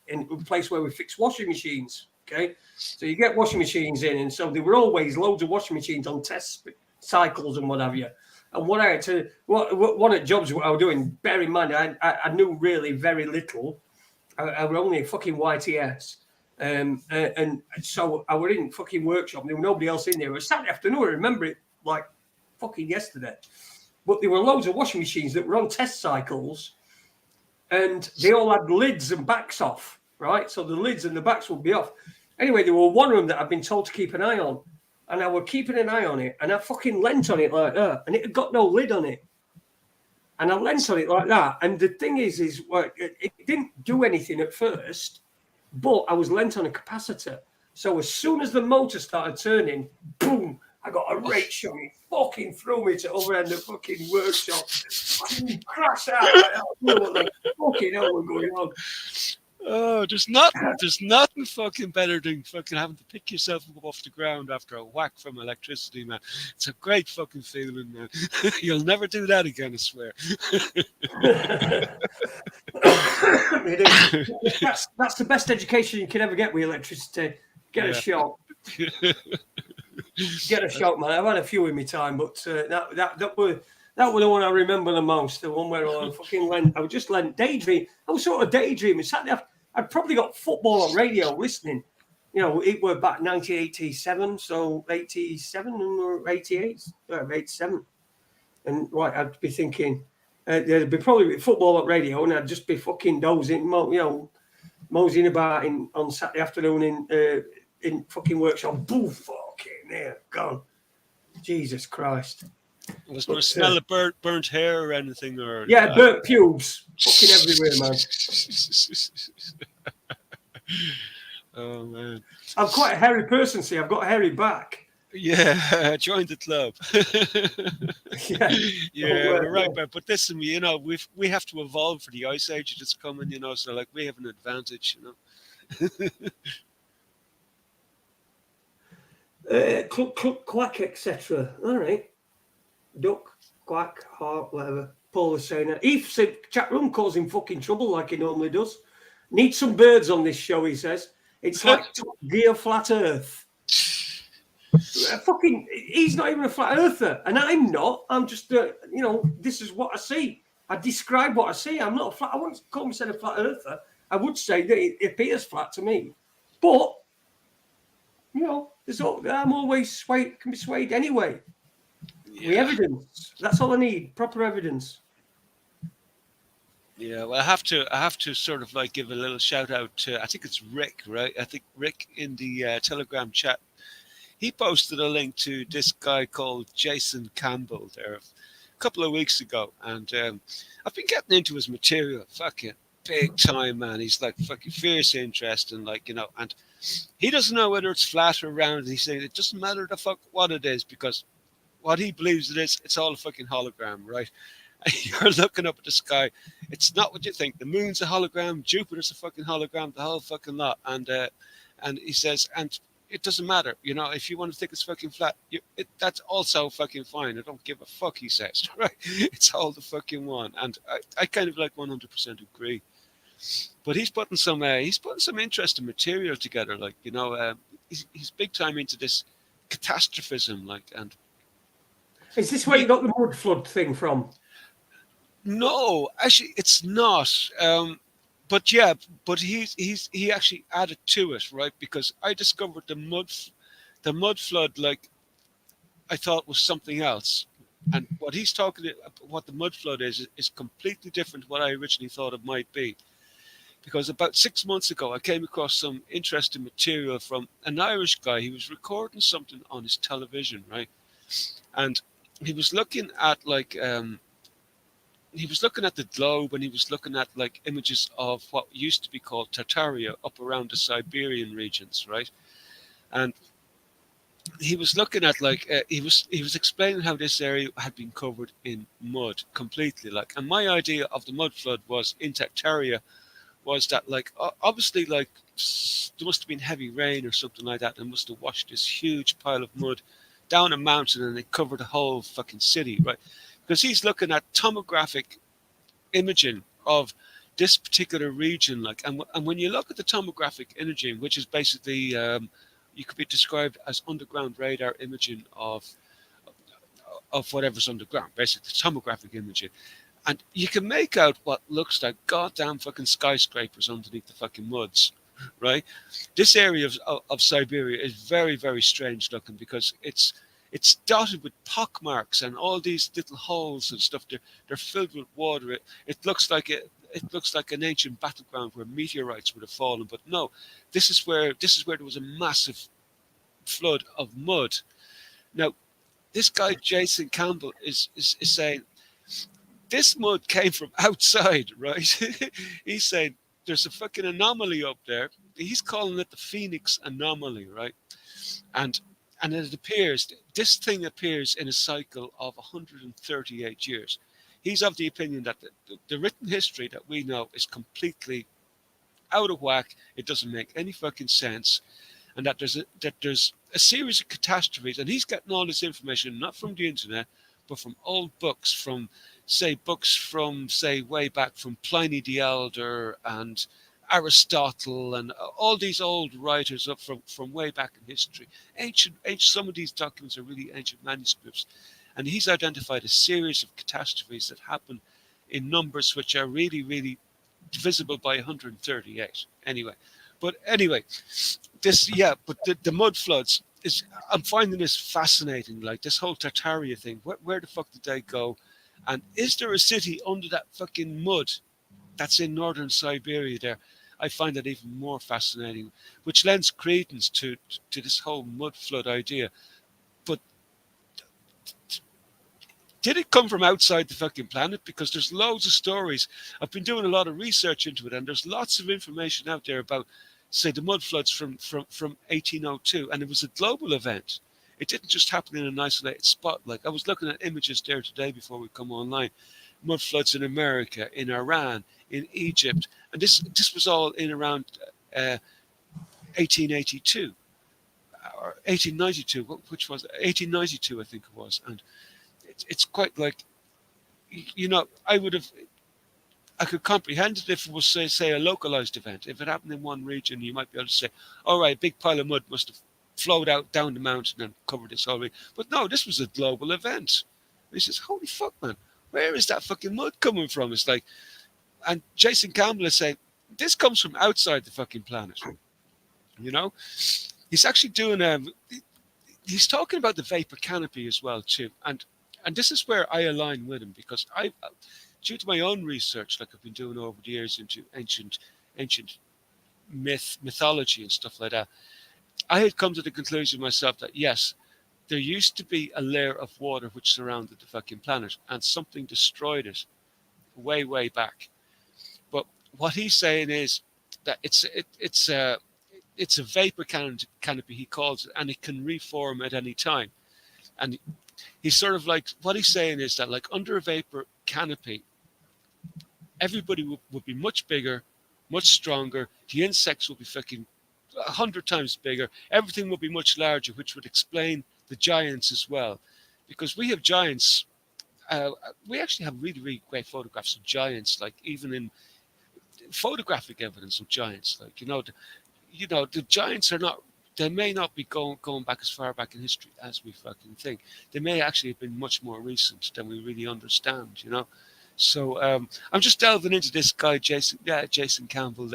in a place where we fix washing machines. Okay, so you get washing machines in, and so there were always loads of washing machines on test cycles and what have you. And what I had to one of the jobs what I was doing, bear in mind, I knew really very little. I was only a fucking YTS. And so I was in fucking workshop. There was nobody else in there. It was Saturday afternoon. I remember it like fucking yesterday. But there were loads of washing machines that were on test cycles, and they all had lids and backs off, right? So the lids and the backs would be off. Anyway, there were one of them that I'd been told to keep an eye on, and I was keeping an eye on it, and I fucking leant on it like that, and it had got no lid on it. And I leant on it like that. And the thing is well, it didn't do anything at first, but I was lent on a capacitor. So as soon as the motor started turning, boom, I got a rate shot. It fucking threw me to over end the fucking workshop. I crashed out. I don't know what the fucking hell was going on. Oh, there's nothing fucking better than fucking having to pick yourself up off the ground after a whack from electricity, man. It's a great fucking feeling, man. You'll never do that again, I swear. That's the best education you can ever get with electricity. Get a shot. Get a shot, man. I've had a few in my time, but that was the one I remember the most. The one where I fucking went. I was just daydreaming. I was sort of daydreaming. I'd probably got football on radio listening. It were back 1987, so 87 or 88, 87. And right, I'd be thinking there'd be probably football on radio, and I'd just be fucking dozing, moseying about on Saturday afternoon in fucking workshop. Boo, fucking there, gone. Jesus Christ. Was there a smell of burnt hair or anything? Or burnt pubes. Fucking everywhere, man. Oh, man. I'm quite a hairy person, see. I've got a hairy back. Yeah, join the club. Yeah, we're right, but listen, we have to evolve for the ice age that's coming, so like we have an advantage, Cluck, cluck, quack, etc. All right. Duck, quack, heart, whatever. Paul was saying that. Eve said chat room causing fucking trouble like he normally does. Need some birds on this show, he says. It's like Gear Flat Earth. Fucking, he's not even a flat earther, and I'm not. I'm just, this is what I see. I describe what I see. I'm not a flat. I wouldn't call myself a flat earther. I would say that it appears flat to me, but I'm always swayed. Can be swayed anyway. The evidence. That's all I need. Proper evidence. Yeah, well, I have to sort of like give a little shout out to, I think it's Rick, right? I think Rick in the Telegram chat. He posted a link to this guy called Jason Campbell there a couple of weeks ago. And I've been getting into his material fucking big time, man. He's like fucking fierce interest and and he doesn't know whether it's flat or round. He's saying it doesn't matter the fuck what it is, because what he believes it is, it's all a fucking hologram, right? You're looking up at the sky. It's not what you think. The moon's a hologram. Jupiter's a fucking hologram. The whole fucking lot. And he says, and it doesn't matter. If you want to think it's fucking flat, that's also fucking fine. I don't give a fuck, he says, right? It's all the fucking one. And I kind of like 100% agree. But he's putting some interesting material together. Like, he's big time into this catastrophism, like, and Is this where you got the mud flood thing from? no, actually, it's not. But yeah, but he actually added to it, right? Because I discovered the mud flood, like I thought was something else, and what he's talking about, what the mud flood is completely different to what I originally thought it might be. Because about 6 months ago, I came across some interesting material from an Irish guy. He was recording something on his television, right? And he was looking at he was looking at the globe, and he was looking at like images of what used to be called Tartaria up around the Siberian regions, right? And he was looking at he was explaining how this area had been covered in mud completely, like. And my idea of the mud flood was in Tartaria was that like obviously like there must have been heavy rain or something like that, and must have washed this huge pile of mud down a mountain, and it covered the whole fucking city, right? Because he's looking at tomographic imaging of this particular region, like, and when you look at the tomographic imaging, which is basically you could be described as underground radar imaging of whatever's underground, basically tomographic imaging, and you can make out what looks like goddamn fucking skyscrapers underneath the fucking muds, right? This area of Siberia is very, very strange looking, because it's dotted with pock marks and all these little holes and stuff. They're filled with water. It looks like an ancient battleground where meteorites would have fallen. But no, this is where there was a massive flood of mud. Now, this guy Jason Campbell is saying this mud came from outside, right? He's saying there's a fucking anomaly up there. He's calling it the Phoenix anomaly, right? And this thing appears in a cycle of 138 years. He's of the opinion that the written history that we know is completely out of whack. It doesn't make any fucking sense, and that there's a series of catastrophes. And he's getting all this information not from the internet, but from old books, from way back from Pliny the Elder and Aristotle and all these old writers up from way back in history. Ancient. Some of these documents are really ancient manuscripts, and he's identified a series of catastrophes that happen in numbers which are really, really divisible by 138. Anyway, but the mud floods is. I'm finding this fascinating. Like this whole Tartaria thing. Where the fuck did they go? And is there a city under that fucking mud that's in northern Siberia there? I find that even more fascinating, which lends credence to this whole mud flood idea. But did it come from outside the fucking planet? Because there's loads of stories. I've been doing a lot of research into it, and there's lots of information out there about, say, the mud floods from 1802, and it was a global event. It didn't just happen in an isolated spot. Like I was looking at images there today before we come online. Mud floods in America, in Iran, in Egypt, and this was all in around 1882 or 1892. Which was 1892, I think it was. And it's quite like, you know, I could comprehend it if it was say a localized event. If it happened in one region, you might be able to say, all right, a big pile of mud must have flowed out down the mountain and covered this whole region. But no, this was a global event. And he says, holy fuck, man, where is that fucking mud coming from? It's like, and Jason Campbell is saying, this comes from outside the fucking planet. You know? He's actually doing he's talking about the vapor canopy as well too. And this is where I align with him, because I, due to my own research, like I've been doing over the years into ancient mythology and stuff like that, I had come to the conclusion myself that yes, there used to be a layer of water which surrounded the fucking planet, and something destroyed it way, way back. But what he's saying is that it's a vapor canopy, he calls it, and it can reform at any time. And he's sort of like, what he's saying is that like under a vapor canopy, everybody would be much bigger, much stronger. The insects will be fucking 100 times bigger. Everything will be much larger, which would explain the giants as well. Because we have giants, we actually have really, really great photographs of giants, like even in photographic evidence of giants. Like, the giants are not they may not be going back as far back in history as we fucking think. They may actually have been much more recent than we really understand, you know. So I'm just delving into this guy, Jason Campbell.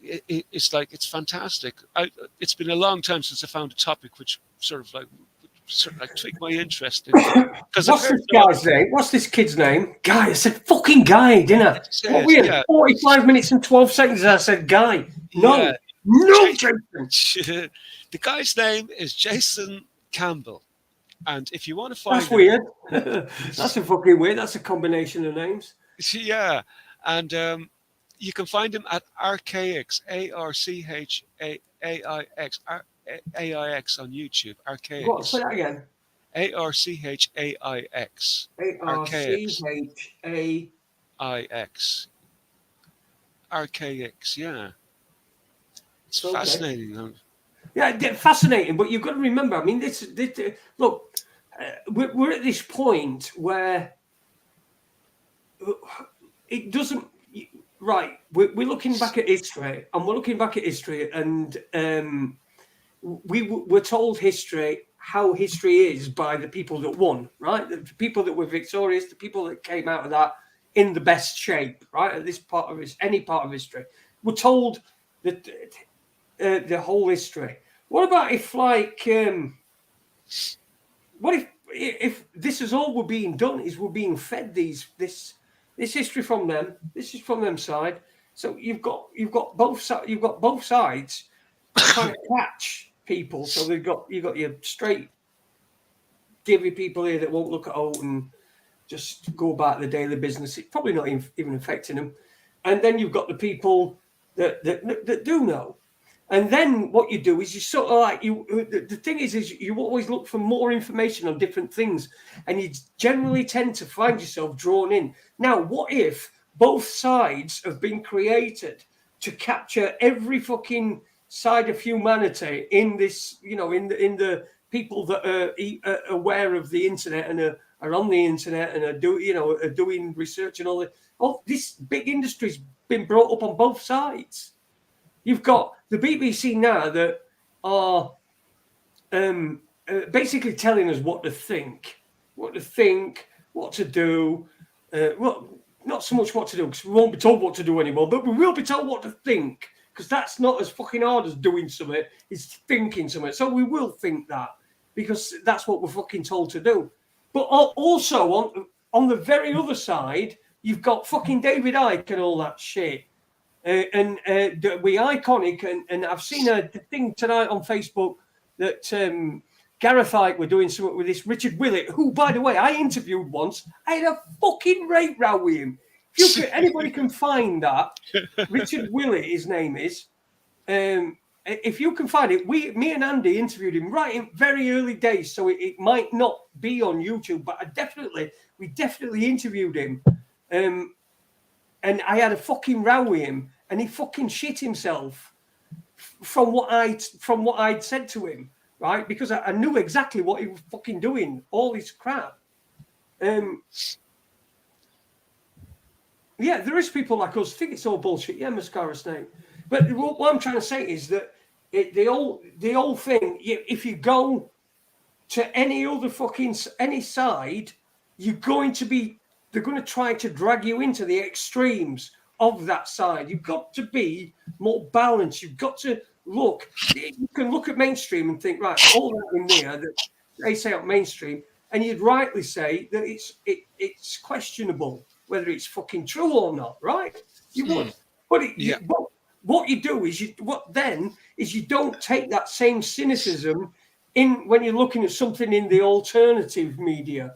It's like, it's fantastic. It's been a long time since I found a topic which sort of like tweaked my interest in. What's this guy's name? What's this kid's name? Guy. I said fucking Guy, didn't I? What weird. Yeah. 45 minutes and 12 seconds. I said Guy. No, yeah. No, Jason. The guy's name is Jason Campbell. And if you want to find that's weird. That's a fucking weird. That's a combination of names. Yeah. And you can find him at Archaix, ARCHAIX on YouTube. Archaix. What? Say that again. ARCHAIX. ARCHAIX. Archaix, yeah. It's okay. Fascinating. Yeah, fascinating. But you've got to remember, I mean, this look, we're at this point where it doesn't. Right, we're looking back at history, and we're told how history is by the people that won, right? The people that were victorious, the people that came out of that in the best shape, right? At this part of any part of history, we're told that the whole history. What about if, like, what if this is all we're being done? Is we're being fed this history from them? This is from them side. So you've got both sides trying to catch people. So you've got your straight divvy people here that won't look at out and just go about the daily business. It's probably not even affecting them. And then you've got the people that do know. And then what you do is you sort of like the thing is you always look for more information on different things, and you generally tend to find yourself drawn in. Now, what if both sides have been created to capture every fucking side of humanity in this, in the people that are aware of the internet and are on the internet and are doing research and all that. Oh, this big industry's been brought up on both sides. You've got the BBC now that are basically telling us what to think, what to do. Well, not so much what to do, because we won't be told what to do anymore, but we will be told what to think, because that's not as fucking hard as doing something. It's thinking something. So we will think that, because that's what we're fucking told to do. But also on the very other side, you've got fucking David Icke and all that shit. And we iconic, and I've seen a thing tonight on Facebook that Gareth Icke were doing something with this Richard Willett, who, by the way, I interviewed once. I had a fucking rate row with him. Anybody can find that. Richard Willett, his name is. If you can find it, me and Andy interviewed him right in very early days, so it might not be on YouTube, but we definitely interviewed him. And I had a fucking row with him, and he fucking shit himself from what I'd said to him, right? Because I knew exactly what he was fucking doing, all this crap. Yeah, there is people like us think it's all bullshit. Yeah, Mascara Snake. But what I'm trying to say is that the old thing, if you go to any side, they're going to try to drag you into the extremes of that side. You've got to be more balanced. You've got to look. You can look at mainstream and think, right, all that in there that they say up mainstream, and you'd rightly say that it's questionable whether it's fucking true or not, right? You would. But what you do is you don't take that same cynicism in when you're looking at something in the alternative media.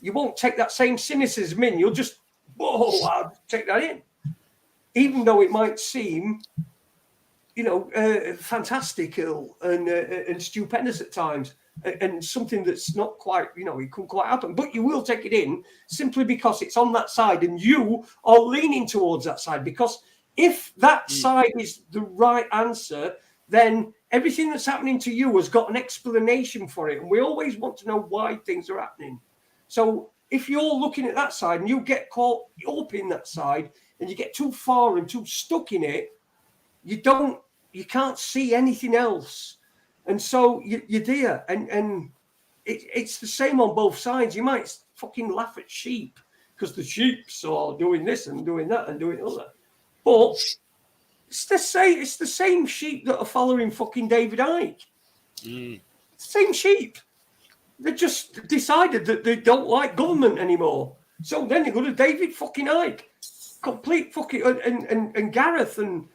You won't take that same cynicism in. You'll just, I'll take that in. Even though it might seem, fantastical and stupendous at times, and something that's not quite, it couldn't quite happen. But you will take it in simply because it's on that side and you are leaning towards that side. Because if that side is the right answer, then everything that's happening to you has got an explanation for it. And we always want to know why things are happening. So if you're looking at that side and you get caught up in that side and you get too far and too stuck in it, you don't you can't see anything else, and so you're there, and it's the same on both sides. You might fucking laugh at sheep because the sheep's all doing this and doing that and doing other, but it's the same sheep that are following fucking David Icke. Same sheep. They just decided that they don't like government anymore. So then they go to David fucking Icke. Complete fucking... And Gareth and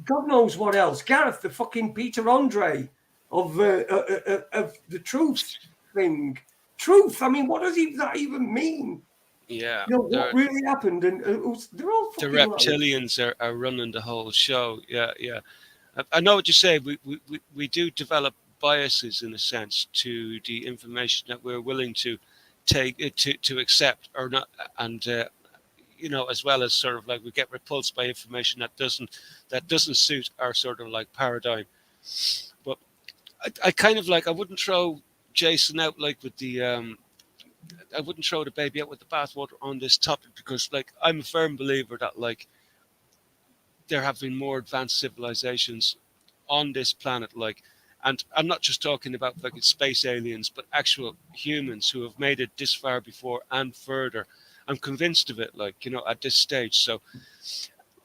God knows what else. Gareth, the fucking Peter Andre of the truth thing. Truth. I mean, what does that even mean? Yeah. You know, what really happened? And they're all The fucking... reptilians are running the whole show. Yeah, yeah. I know what you say. We do develop biases in a sense to the information that we're willing to take to accept or not, and you know, as well as sort of like we get repulsed by information that doesn't suit our sort of like paradigm. But I kind of like, I wouldn't throw Jason out like with the I wouldn't throw the baby out with the bathwater on this topic, because like I'm a firm believer that like there have been more advanced civilizations on this planet, like, and I'm not just talking about like space aliens, but actual humans who have made it this far before and further. I'm convinced of it, like, you know, at this stage. So,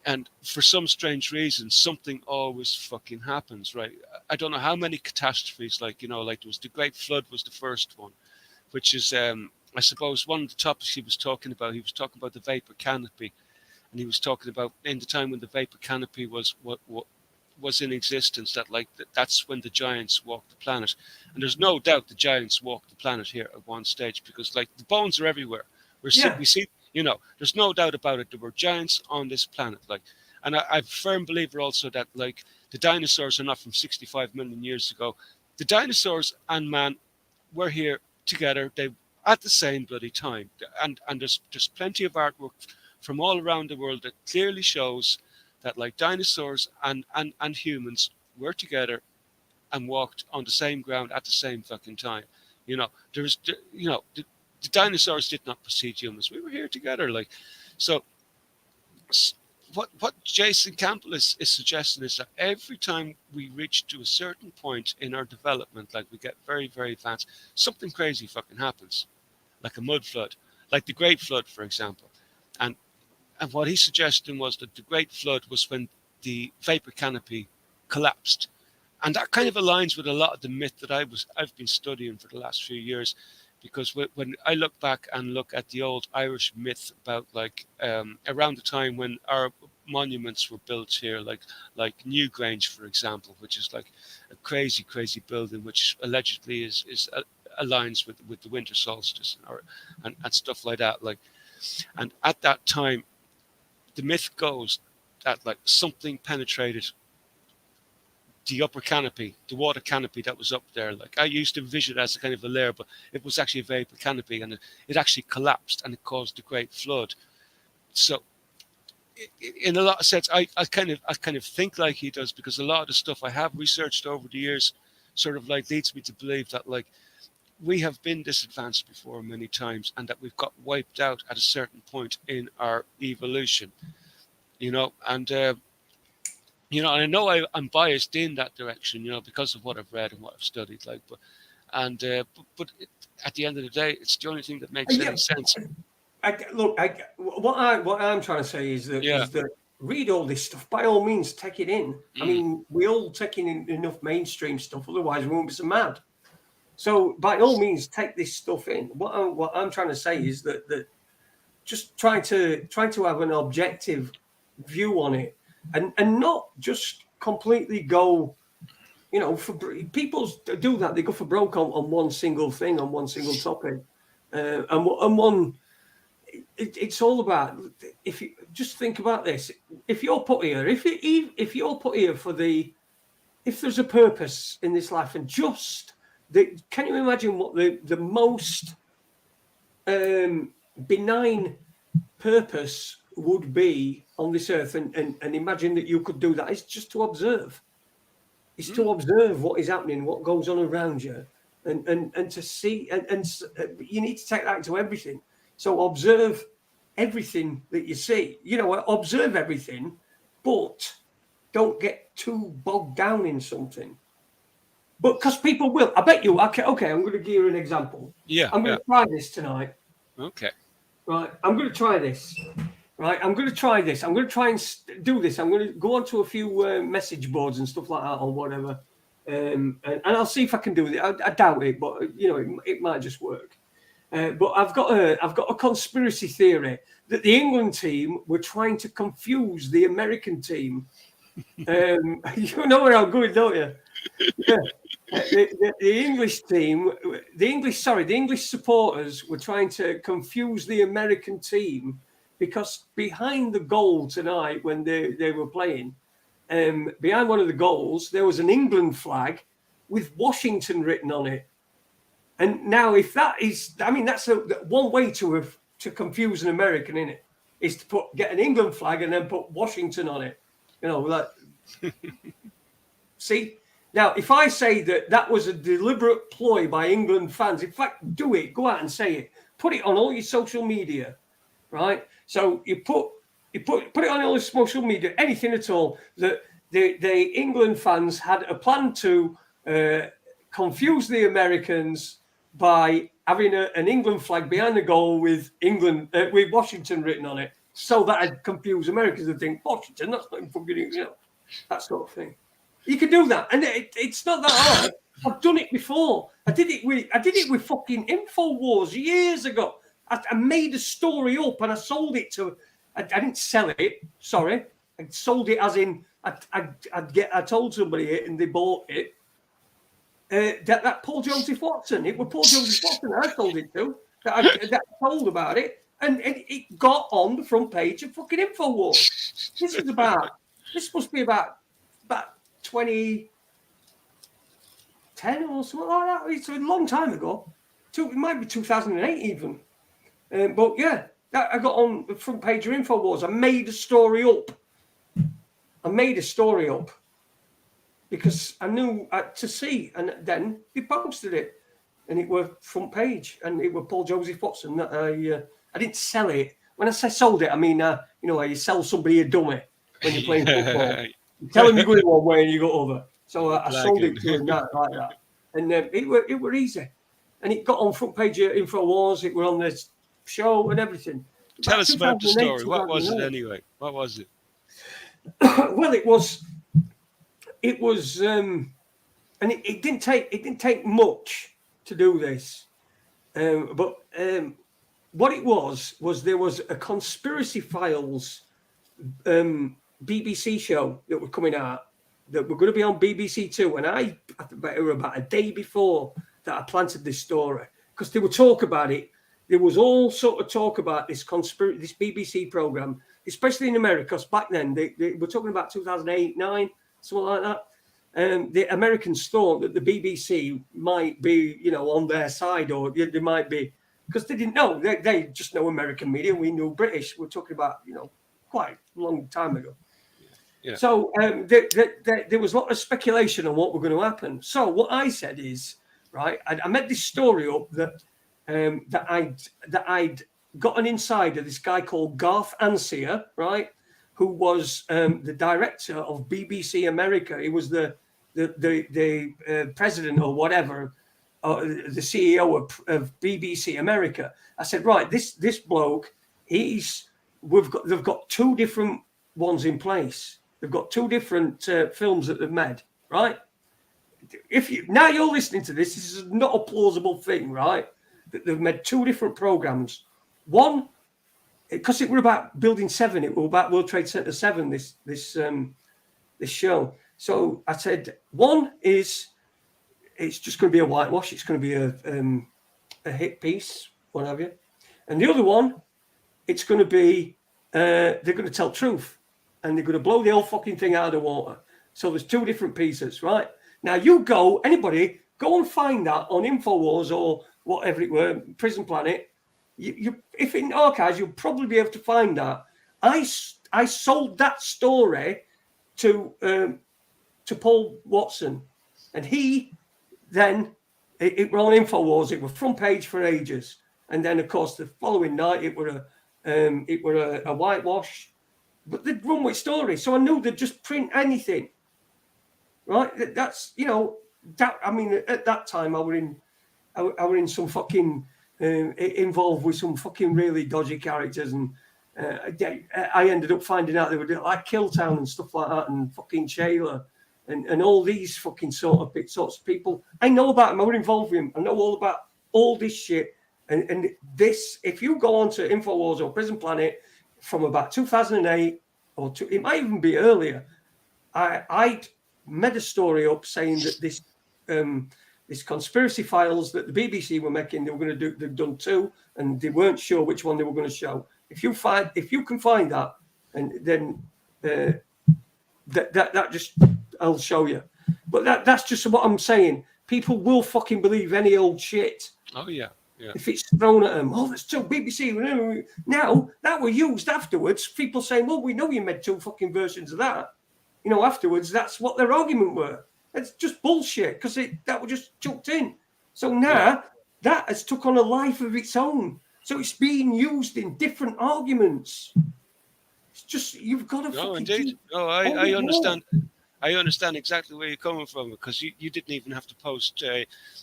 and for some strange reason, something always fucking happens, right? I don't know how many catastrophes, like, you know, like there was the Great Flood was the first one, which is, I suppose, one of the topics he was talking about the vapor canopy. And he was talking about in the time when the vapor canopy was was in existence, that like that's when the giants walked the planet. And there's no doubt the giants walked the planet here at one stage, because like the bones are everywhere. We see, you know, there's no doubt about it. There were giants on this planet, like, and I'm a firm believer also that like the dinosaurs are not from 65 million years ago. The dinosaurs and man were here together. They at the same bloody time, and there's plenty of artwork from all around the world that clearly shows that like dinosaurs and humans were together and walked on the same ground at the same fucking time. You know, there's, you know, the dinosaurs did not precede humans. We were here together, like, so. What Jason Campbell is suggesting is that every time we reach to a certain point in our development, like we get very, very advanced, something crazy fucking happens, like a mud flood, like the Great Flood, for example. And what he's suggesting was that the Great Flood was when the vapor canopy collapsed. And that kind of aligns with a lot of the myth that I've been studying for the last few years, because when I look back and look at the old Irish myth about like around the time when our monuments were built here, like Newgrange, for example, which is like a crazy building which allegedly is aligns with the winter solstice and stuff like that. Like, and at that time, the myth goes that like something penetrated the upper canopy, the water canopy that was up there. Like I used to envision it as a kind of a layer, but it was actually a vapor canopy, and it actually collapsed and it caused the Great Flood. So in a lot of sense, I kind of think like he does, because a lot of the stuff I have researched over the years sort of like leads me to believe that like we have been this advanced before many times, and that we've got wiped out at a certain point in our evolution, you know. And you know, and I know I'm biased in that direction, you know, because of what I've read and what I've studied, like, but at the end of the day, it's the only thing that makes any sense. What I'm trying to say is that read all this stuff. By all means, take it in. I mean, we all take in enough mainstream stuff, otherwise we won't be so mad. So by all means, take this stuff in. What I'm trying to say is that just try to have an objective view on it, and not just completely go, you know, for people do that. They go for broke on one single thing, on one single topic, and one. It's all about, if you just think about this. If you're put here, if you're put here if there's a purpose in this life, and can you imagine what the most benign purpose would be on this earth, and imagine that you could do that? It's just to observe. It's to observe what is happening, what goes on around you, and to see, and you need to take that into everything. So observe everything that you see. You know, observe everything, but don't get too bogged down in something. But because people will, I bet you. Okay, I'm going to give you an example. Yeah. I'm going to try this tonight. Okay. Right, I'm going to try this. Right, I'm going to try this. I'm going to try and do this. I'm going to go onto a few message boards and stuff like that or whatever, and I'll see if I can do it. I doubt it, but it might just work. But I've got a conspiracy theory that the England team were trying to confuse the American team. You know where I'm going, don't you? Yeah. The English team, the English supporters were trying to confuse the American team because behind the goal tonight when they were playing, behind one of the goals, there was an England flag with Washington written on it. And now if that is, I mean, that's one way to confuse an American, isn't it? Is to get an England flag and then put Washington on it. See? Now, if I say that was a deliberate ploy by England fans, in fact, do it. Go out and say it. Put it on all your social media, right? So you put it on all your social media, anything at all, that the England fans had a plan to confuse the Americans by having an England flag behind the goal with with Washington written on it, so that I'd confuse Americans and think Washington, that's not fucking, that sort of thing. You can do that, and it's not that hard. I've done it before. I did it with fucking InfoWars years ago. I made a story up and I sold it to. I didn't sell it. Sorry, I sold it as in I told somebody it and they bought it. That Paul Joseph Watson. It was Paul Joseph Watson I sold it to. That I told about it, and it got on the front page of fucking InfoWars. This must be about 2010 or something like that. It's a long time ago. It might be 2008 even. But yeah, I got on the front page of InfoWars. I made a story up because I knew to see, and then they posted it, and it was front page, and it was Paul Joseph Watson. That I didn't sell it. When I say sold it, I mean you sell somebody a dummy when you're playing football. You tell them you go one way and you go other. So I sold it to him like that, and it were easy, and it got on front page of InfoWars. It were on this show and everything. Tell us about the story. What was it anyway? What was it? Well, it was, and it didn't take much to do this, but what it was there was a Conspiracy Files BBC show that were coming out that were going to be on BBC Two, and I bet it was about a day before that I planted this story because they would talk about it. There was all sort of talk about this this BBC program, especially in America. Because back then they were talking about 2008, 9, something like that. The Americans thought that the BBC might be, on their side, or they might be, because they didn't know. They just know American media. We knew British. We're talking about, quite a long time ago. Yeah. So there was a lot of speculation on what was going to happen. So what I said is, right, I made this story up that I'd got an insider, this guy called Garth Ansier, right, who was the director of BBC America. He was the president or whatever, the CEO of BBC America. I said, right, this bloke, they've got two different ones in place. They've got two different films that they've made, right? Now you're listening to this is not a plausible thing, right? That they've made two different programs. One, because it were about Building 7, it was about World Trade Center 7. This show. So I said, one is it's just going to be a whitewash. It's going to be a hit piece, what have you. And the other one, it's going to be they're going to tell truth, and they're going to blow the whole fucking thing out of the water. So there's two different pieces, right? Now anybody go and find that on InfoWars or whatever it were, Prison Planet. If in archives, you'll probably be able to find that. I sold that story to Paul Watson, and he then it were on InfoWars. It was front page for ages, and then of course the following night it were a whitewash. but they'd run with stories. So I knew they'd just print anything. Right? That's, you know, that, I mean, at that time I were in some fucking, involved with some fucking really dodgy characters, and I ended up finding out they were like Killtown and stuff like that, and fucking Shayla, and all these fucking sorts of people. I know about them. I were involved with them. I know all about all this shit. And this, if you go on to InfoWars or Prison Planet from about 2008 or it might even be earlier, I'd made a story up saying that this conspiracy files that the BBC were making, they were going to do, they've done 2, and they weren't sure which one they were going to show. If you can find that, and then that just, I'll show you. But that's just what I'm saying. People will fucking believe any old shit. Oh yeah. Yeah. If it's thrown at them, oh, that's 2 BBC. Now that were used afterwards, people saying, well, we know you made 2 fucking versions of that. You know, afterwards, that's what their argument were. It's just bullshit, because that was just chucked in. So now that has took on a life of its own. So it's being used in different arguments. It's just, you've got to. No, indeed. No, I understand. I understand exactly where you're coming from, because you didn't even have to post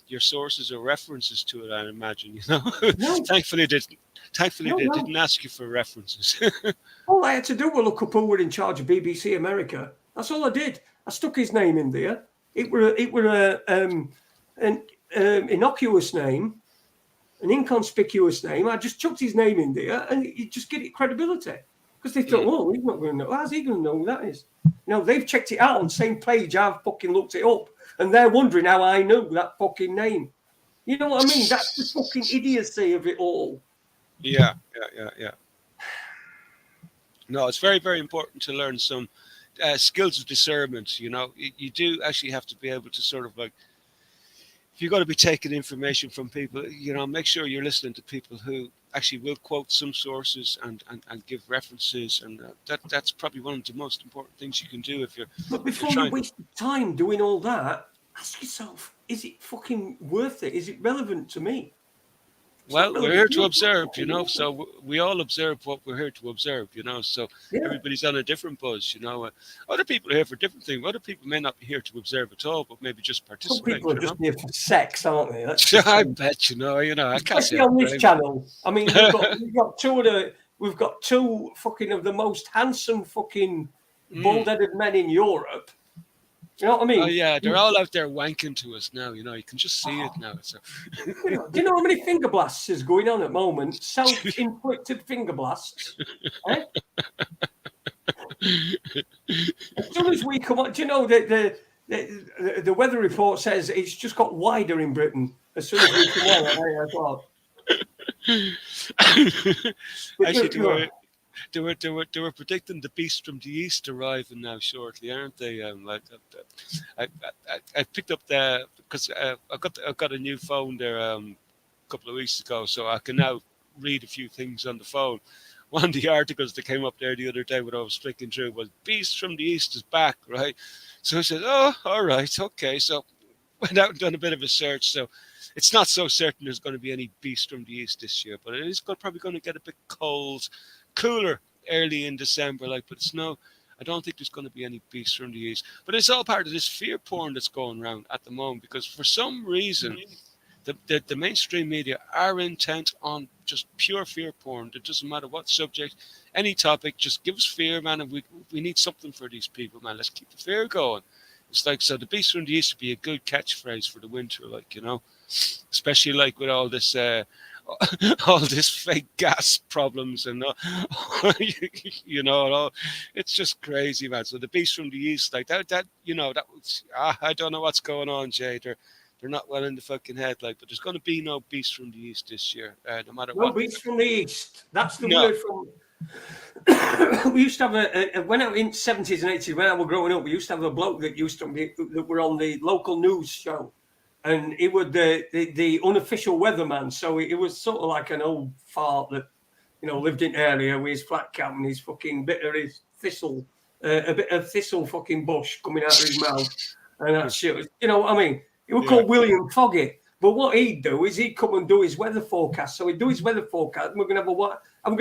your sources or references to it, I imagine. You know, No. Thankfully, they didn't ask you for references. All I had to do was look up who were in charge of BBC America. That's all I did. I stuck his name in there. It were an innocuous name, an inconspicuous name. I just chucked his name in there, and you just get it credibility. Because they thought, oh, he's not going to know. How's he going to know who that is? You know, they've checked it out on the same page. I've fucking looked it up, and they're wondering how I know that fucking name. You know what I mean? That's the fucking idiocy of it all. Yeah. No, it's very, very important to learn some skills of discernment. You know, you do actually have to be able to sort of like, if you're going to be taking information from people, you know, make sure you're listening to people who actually will quote some sources and give references, and that's probably one of the most important things you can do if you're. But before you waste time doing all that, ask yourself: is it fucking worth it? Is it relevant to me? Well, we're here to observe, you know, so we all observe what we're here to observe, you know, so everybody's on a different buzz, you know. Other people are here for different things. Other people may not be here to observe at all, but maybe just participate. Some people are just here for sex, aren't they? I bet, you know, I can't say on this channel. I mean, we've got 2 fucking of the most handsome fucking bald-headed men in Europe. You know what I mean? Oh yeah, they're all out there wanking to us now. You know, you can just see it now. So. Do you know how many finger blasts is going on at the moment? Self-inflicted finger blasts. Eh? As soon as we come on, do you know that the weather report says it's just got wider in Britain? As soon as we come on, actually, they were predicting the beast from the east arriving now shortly, aren't they? I picked up because I got a new phone there a couple of weeks ago, so I can now read a few things on the phone. One of the articles that came up there the other day when I was flicking through was "Beast from the East is back," right? So I said, "Oh, all right, okay." So went out and done a bit of a search. So it's not so certain there's going to be any beast from the east this year, but it is probably going to get a bit cold. Cooler early in December, but it's I don't think there's going to be any beasts from the east. But it's all part of this fear porn that's going around at the moment, because for some reason the mainstream media are intent on just pure fear porn. It doesn't matter what subject, any topic, just give us fear, man, and we need something for these people, man. Let's keep the fear going. It's so the beast from the east would be a good catchphrase for the winter, you know, especially with all this all this fake gas problems and you know, it's just crazy, man. So the beast from the east, that you know, that was I don't know what's going on, Jay. They're not well in the fucking head, but there's going to be no beast from the east this year, no matter what. No beast from the east. That's the word from. We used to have when I was in the 70s and 80s, when I was growing up, we used to have a bloke that were on the local news show. And it was the unofficial weatherman. So it was sort of like an old fart that, you know, lived in the area with his flat cap and his fucking bit of his thistle, a bit of thistle fucking bush coming out of his mouth. And that shit. You know what I mean? It was called William Foggy. But what he'd do is he'd come and do his weather forecast. So he'd do his weather forecast. And I'm going to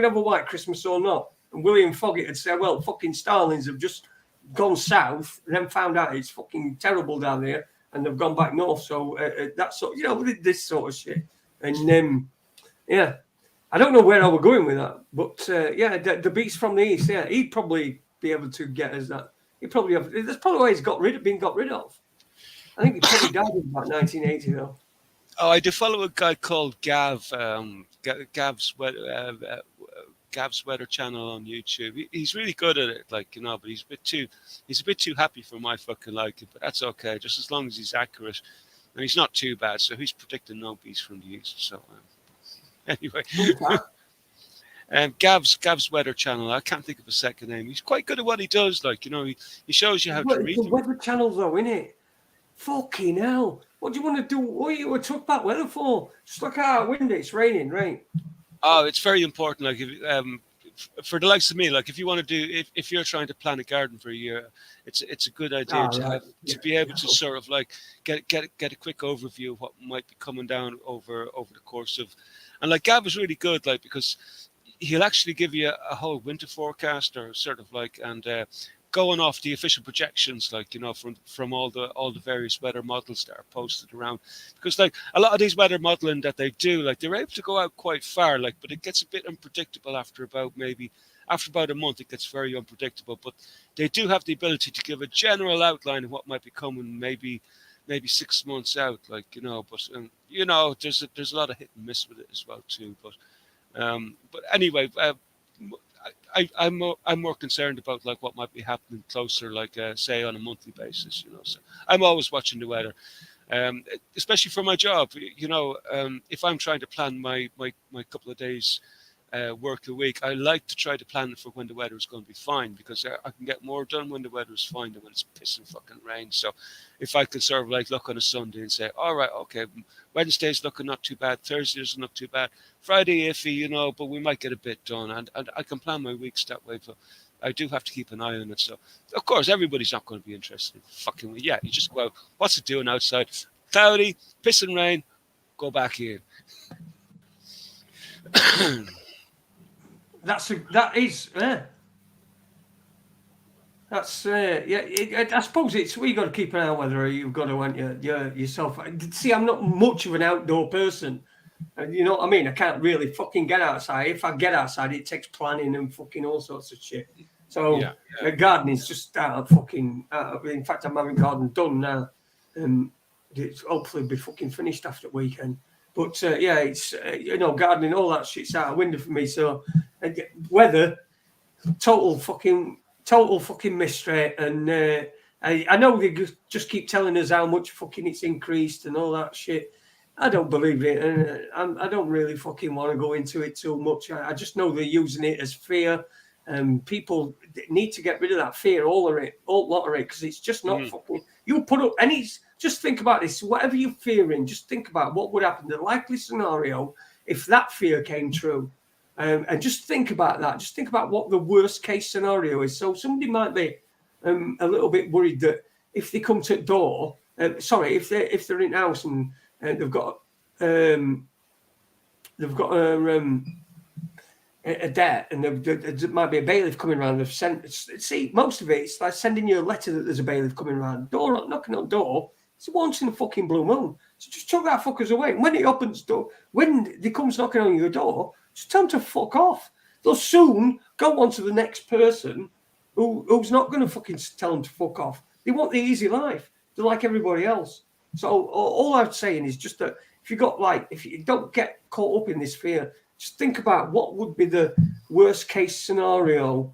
have a white Christmas or not. and William Foggett had said, well, fucking Starlings have just gone south and then found out it's fucking terrible down there and they've gone back north. So that's sort, this sort of shit. And yeah, I don't know where I was going with that, but yeah, the beast from the east. Yeah, he'd probably be able to get us that. He'd probably have. That's probably why he's been got rid of. I think he probably died in about 1980 though. Oh, I do follow a guy called Gav, Gav's Weather Channel on YouTube. He's really good at it, like, but he's a bit too happy for my fucking liking. But that's okay, just as long as he's accurate, and he's not too bad. So he's predicting no beast from the east. So anyway, Gav's Weather Channel. I can't think of a second name. He's quite good at what he does. Like, he shows you how to read the Weather Channel though, innit? Fucking hell. What do you want to do? What are you talking about weather for? Just look out our window. It's raining, right? Oh, it's very important. Like, for the likes of me, like if you want to do, if you're trying to plan a garden for a year, it's a good idea to be able to sort of like get a quick overview of what might be coming down over the course of, and like Gav is really good, like, because he'll actually give you a whole winter forecast or sort of like, and going off the official projections, like, from all the various weather models that are posted around, because like a lot of these weather modeling that they do, like they're able to go out quite far, like, but it gets a bit unpredictable after about a month. It gets very unpredictable, but they do have the ability to give a general outline of what might be coming, maybe 6 months out, like, but there's a lot of hit and miss with it as well too. But anyway, I'm more concerned about like what might be happening closer, like say on a monthly basis. So I'm always watching the weather, especially for my job. If I'm trying to plan my couple of days work a week, I like to try to plan it for when the weather is going to be fine, because I can get more done when the weather is fine than when it's pissing fucking rain. So if I could sort of like look on a Sunday and say, all right, okay, Wednesday's looking not too bad, Thursday's not too bad, Friday iffy, but we might get a bit done, and I can plan my weeks that way. But I do have to keep an eye on it. So of course everybody's not going to be interested in fucking. Yeah, you just go out. What's it doing outside? Cloudy, pissing rain. Go back in. That's I suppose it's we got to keep an eye on whether you've got to want yourself. See, I'm not much of an outdoor person. You know what I mean? I can't really fucking get outside. If I get outside, it takes planning and fucking all sorts of shit. So gardening's just fucking. In fact, I'm having garden done now, and it's hopefully be fucking finished after the weekend. But it's gardening, all that shit's out of window for me. So weather, total fucking mystery. And I know they just keep telling us how much fucking it's increased and all that shit. I don't believe it, and I don't really fucking want to go into it too much. I just know they're using it as fear, and people need to get rid of that fear, all lot of it, because it's just not fucking. You put up any. Just think about this. Whatever you're fearing, just think about what would happen. The likely scenario if that fear came true, and just think about that. Just think about what the worst case scenario is. So somebody might be a little bit worried that if they come to the door, if they're in the house and they've got a debt, and there might be a bailiff coming around. Most of it's like sending you a letter that there's a bailiff coming around. Door, knocking on the door. It's once in a fucking blue moon. So just chuck that fuckers away. And when it opens door, when they comes knocking on your door, just tell them to fuck off. They'll soon go on to the next person who's not going to fucking tell them to fuck off. They want the easy life. They're like everybody else. So all I'm saying is just that if you don't get caught up in this fear, just think about what would be the worst case scenario.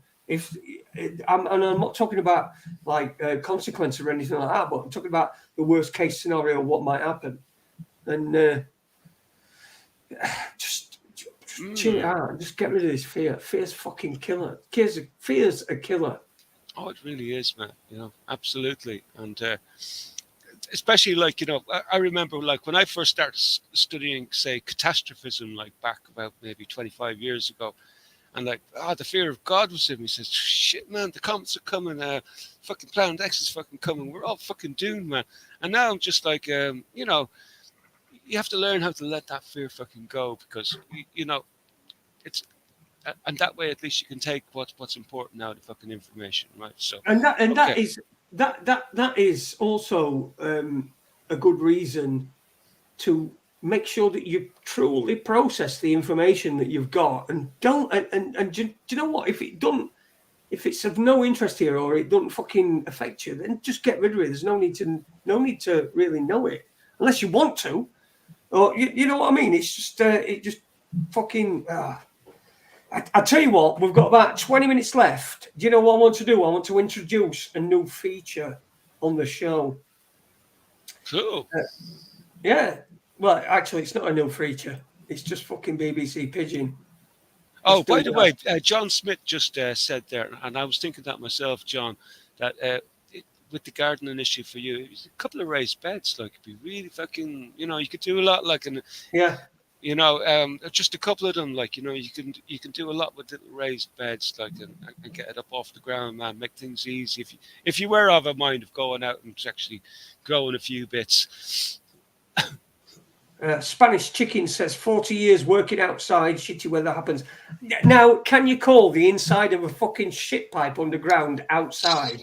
I'm not talking about like consequences or anything like that, but I'm talking about the worst case scenario, what might happen, and just chill it out and just get rid of this fear. Fear's fucking killer. Fear's a killer. Oh, it really is, man. Absolutely, and. Especially like, I remember like when I first started studying, say, catastrophism, like back about maybe 25 years ago, and like, the fear of God was in me. He says, shit, man, the comets are coming, fucking Planet X is fucking coming. We're all fucking doomed, man. And now I'm just like, you have to learn how to let that fear fucking go, because, and that way at least you can take what's important out of fucking information, right? So that okay. that is also a good reason to make sure that you truly process the information that you've got, and don't and do you know what, if it's of no interest here or it doesn't fucking affect you, then just get rid of it. There's no need to really know it unless you want to, or you know what I mean. It's just it just fucking. I tell you what, we've got about 20 minutes left. Do you know what I want to do? I want to introduce a new feature on the show. Cool. Yeah. Well, actually, it's not a new feature. It's just fucking BBC Pigeon. Oh, by the way, John Smith just said there, and I was thinking that myself, John, that with the gardening issue for you, a couple of raised beds, like, it'd be really fucking, you could do a lot, like, just a couple of them, like, you can do a lot with little raised beds, like, and get it up off the ground, man, make things easy. If you were of a mind of going out and actually growing a few bits. Spanish Chicken says 40 years working outside, shitty weather happens. Now, can you call the inside of a fucking shit pipe underground outside?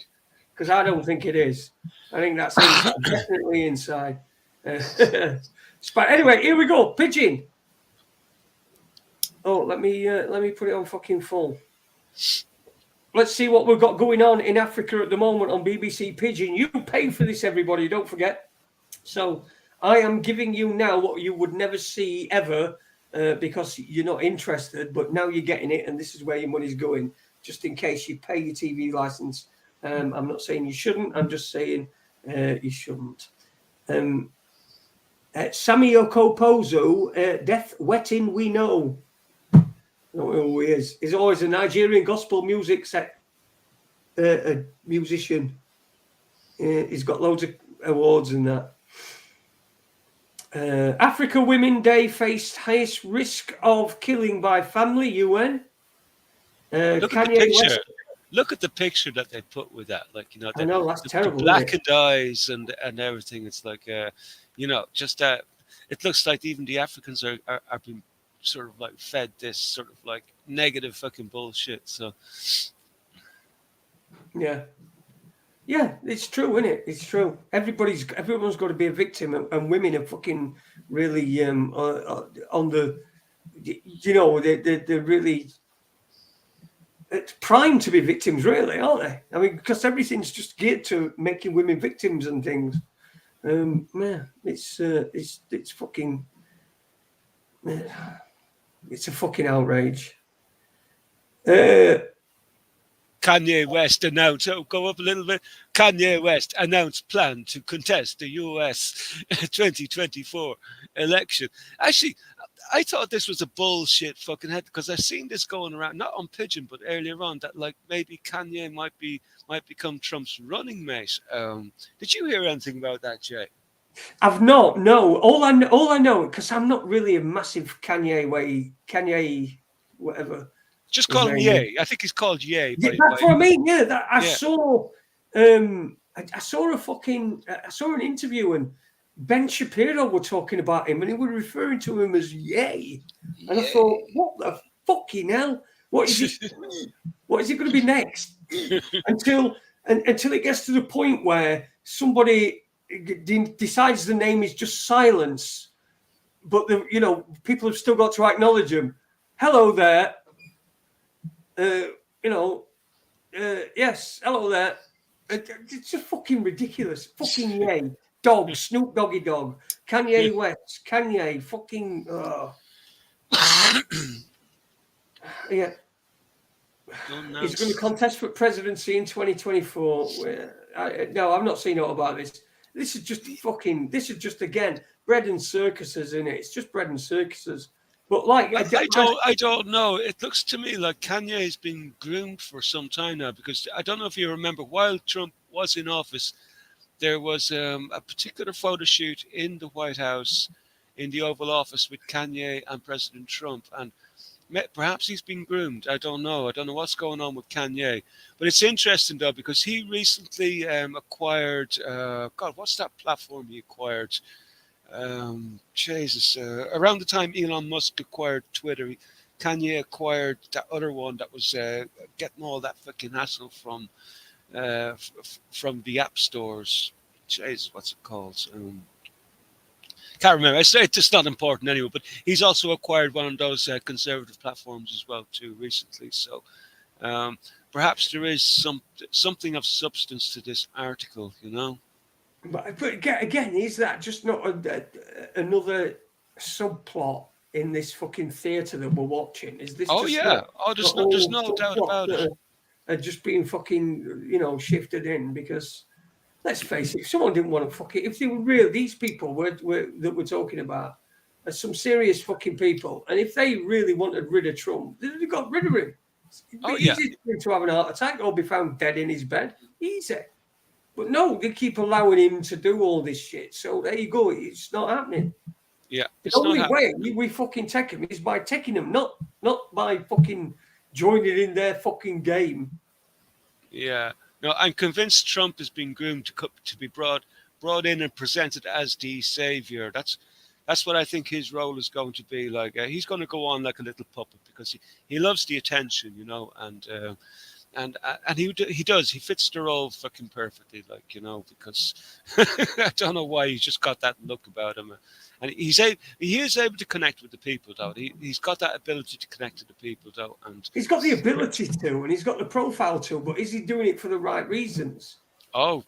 Because I don't think it is. I think that's inside, definitely inside. Anyway, here we go. Pigeon. Oh, let me put it on fucking full. Let's see what we've got going on in Africa at the moment on BBC Pigeon. You pay for this, everybody. Don't forget. So I am giving you now what you would never see ever because you're not interested, but now you're getting it, and this is where your money's going, just in case you pay your TV license. I'm not saying you shouldn't. I'm just saying you shouldn't. Sammy Okopozo, Death Wetting We Know. I don't know who he is. He's always a Nigerian gospel music a musician. He's got loads of awards and that. Africa Women Day faced highest risk of killing by family, UN. Look at the picture. Look at the picture that they put with that. Like, I know, that's terrible. The blackened eyes and everything. It's like, just it looks like even the Africans are being sort of like fed this sort of like negative fucking bullshit. So, yeah. Yeah, it's true, isn't it? It's true. Everyone's got to be a victim, and women are fucking really on the, they're really it's primed to be victims, really, aren't they? I mean, because everything's just geared to making women victims and things. It's fucking, it's a fucking outrage. Kanye West announced, go up a little bit. Kanye West announced plan to contest the US 2024 election. Actually, I thought this was a bullshit fucking head because I've seen this going around, not on Pigeon, but earlier on, that like maybe Kanye might become Trump's running mate. Did you hear anything about that, Jay? I've not. No, all I know, because I'm not really a massive Kanye, whatever. Just call him Ye. I think he's called Ye. That's what I mean. Yeah, I saw. I saw an interview, and Ben Shapiro were talking about him, and he was referring to him as Ye. And I thought, what the fucking hell? What is he going to be next? until it gets to the point where somebody decides the name is just silence, but people have still got to acknowledge him. Hello there. Yes, hello there. It's just fucking ridiculous. Fucking Ye. Dog, Snoop Doggy Dog. Kanye West. Kanye. Fucking. Yeah. He's going to contest for presidency in 2024. No, I've not seen out about this. This is just again bread and circuses, isn't it? It's just bread and circuses. But like, I don't know. It looks to me like Kanye has been groomed for some time now, because I don't know if you remember, while Trump was in office, there was a particular photo shoot in the White House, in the Oval Office, with Kanye and President Trump, and perhaps he's been groomed. I don't know what's going on with Kanye, but it's interesting though, because he recently acquired. What's that platform he acquired? Around the time Elon Musk acquired Twitter, Kanye acquired that other one that was getting all that fucking hassle from the app stores. Jeez, what's it called? Can't remember. It's just not important anyway. But he's also acquired one of those conservative platforms as well too recently. So perhaps there is something of substance to this article, you know. But again, is that just not another subplot in this fucking theatre that we're watching? Is this? Oh just yeah. There's no doubt about it. Are just being fucking, shifted in because. Let's face it, if someone didn't want to fuck it, if they were real, these people that we're talking about are some serious fucking people. And if they really wanted rid of Trump, they'd have got rid of him. It'd be easy for him to have an heart attack or be found dead in his bed. Easy. But no, they keep allowing him to do all this shit. So there you go. It's not happening. Yeah. The only way we fucking take him is by taking him, not by fucking joining in their fucking game. Yeah. No, I'm convinced Trump has been groomed to be brought in and presented as the savior. That's what I think his role is going to be like. He's going to go on like a little puppet because he loves the attention, and he does. He fits the role fucking perfectly, because I don't know why he's just got that look about him. And he is able to connect with the people, though. He's got that ability to connect to the people, though. And he's got the ability to, and he's got the profile to, but is he doing it for the right reasons? Oh,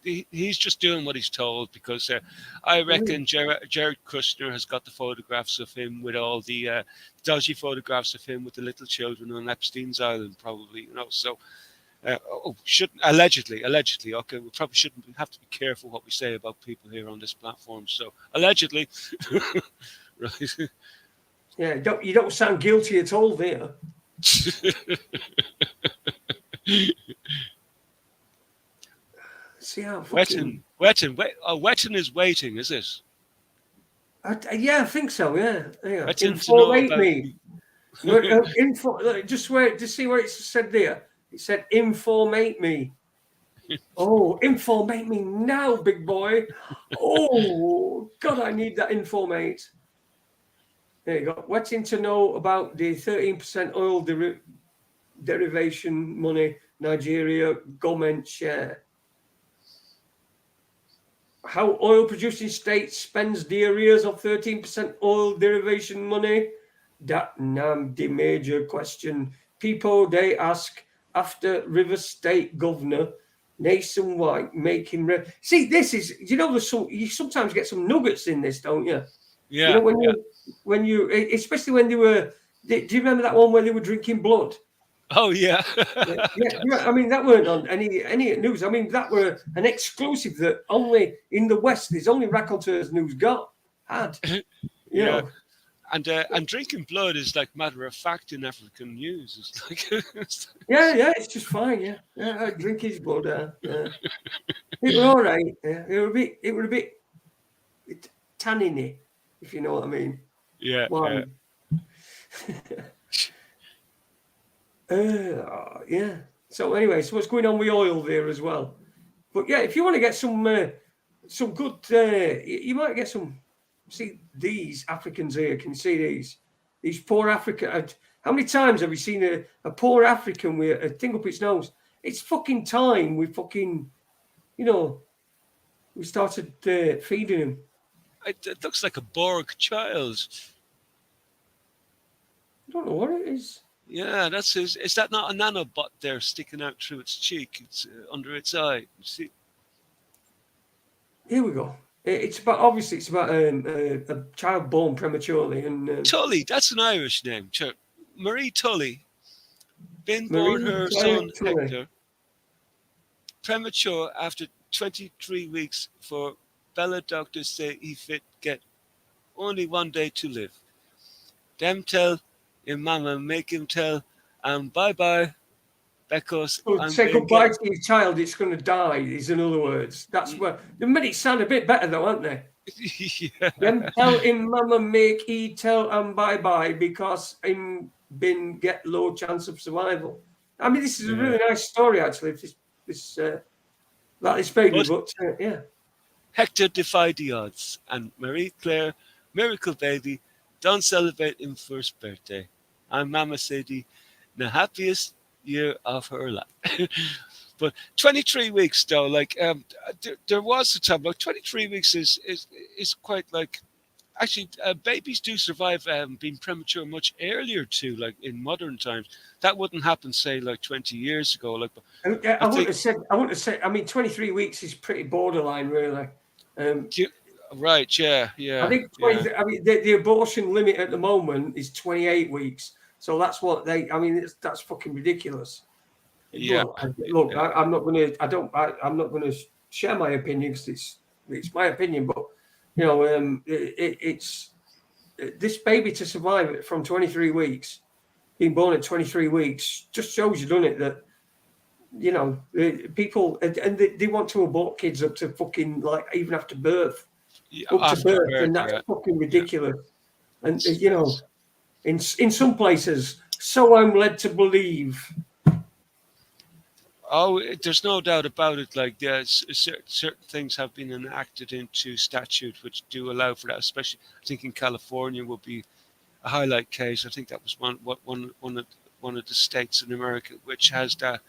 he's just doing what he's told because I reckon Jared Kushner has got the photographs of him with all the dodgy photographs of him with the little children on Epstein's Island, probably, So. Allegedly. Okay, we probably shouldn't have to be careful what we say about people here on this platform. So allegedly, right? Yeah, you don't sound guilty at all there. See how fucking... Wetton is waiting, is it? Yeah, I think so. Yeah. Informate me. Just see where it said there. It said, informate me. Oh, informate me now, big boy. Oh, God, I need that informate. There you go. Wanting to know about the 13% oil derivation money Nigeria government share. How oil producing states spends the arrears of 13% oil derivation money? That the major question. People, they ask after River State governor nationwide making see this is you sometimes get some nuggets in this, don't you? Yeah. When you especially when they were. Do you remember that one where they were drinking blood? Oh yeah. Yeah. I mean that weren't on any news. I mean that were an exclusive that only in the West there's only Raconteurs news had. You know. And drinking blood is like matter of fact in African news. It's like yeah, it's just fine. Yeah, drink his blood. Yeah. It were all right. Yeah. It were a bit tanniny, if you know what I mean. Yeah. Yeah. So anyway, so what's going on with oil there as well? But yeah, if you want to get some good, you might get some. See these Africans here. Can you see these poor African? How many times have you seen a poor African with a thing up its nose? It's fucking time we fucking, we started feeding him. It looks like a Borg child. I don't know what it is. Yeah, that's his. Is that not a nanobot there sticking out through its cheek? It's under its eye. See? Here we go. It's about a child born prematurely and Tully. That's an Irish name. Marie Tully, been born her son Hector, premature after 23 weeks. For Bella doctors say he fit get only 1 day to live. Them tell him mama make him tell bye bye. Because say goodbye to your child, it's going to die. Is in other words. That's where they made it sound a bit better, though, aren't they? Yeah. Then tell him, mama, make he tell bye bye because him been get low chance of survival. I mean, this is a really nice story, actually. This baby, but yeah. Hector defied the odds, and Marie Claire, miracle baby, don't celebrate his first birthday. and Mama said the happiest year of her life. But 23 weeks though, like there was a time like 23 weeks is quite like actually babies do survive being premature much earlier too, like in modern times. That wouldn't happen say like 20 years ago. Like I wouldn't have said. I mean, 23 weeks is pretty borderline, really. Right? Yeah. I think 20, I mean the abortion limit at the moment is 28 weeks. So that's what they. I mean, that's fucking ridiculous. Yeah. Look, I'm not going to. I'm not going to share my opinion because it's my opinion. But you know, it's this baby to survive from 23 weeks, being born at 23 weeks, just shows you, doesn't it, that you know people and they want to abort kids up to fucking like even after birth, and that's fucking ridiculous. Yeah. And you know, in some places, so I'm led to believe. Oh, there's no doubt about it. Like, certain things have been enacted into statute which do allow for that. Especially, I think in California would be a highlight case. I think that was one of the states in America which has that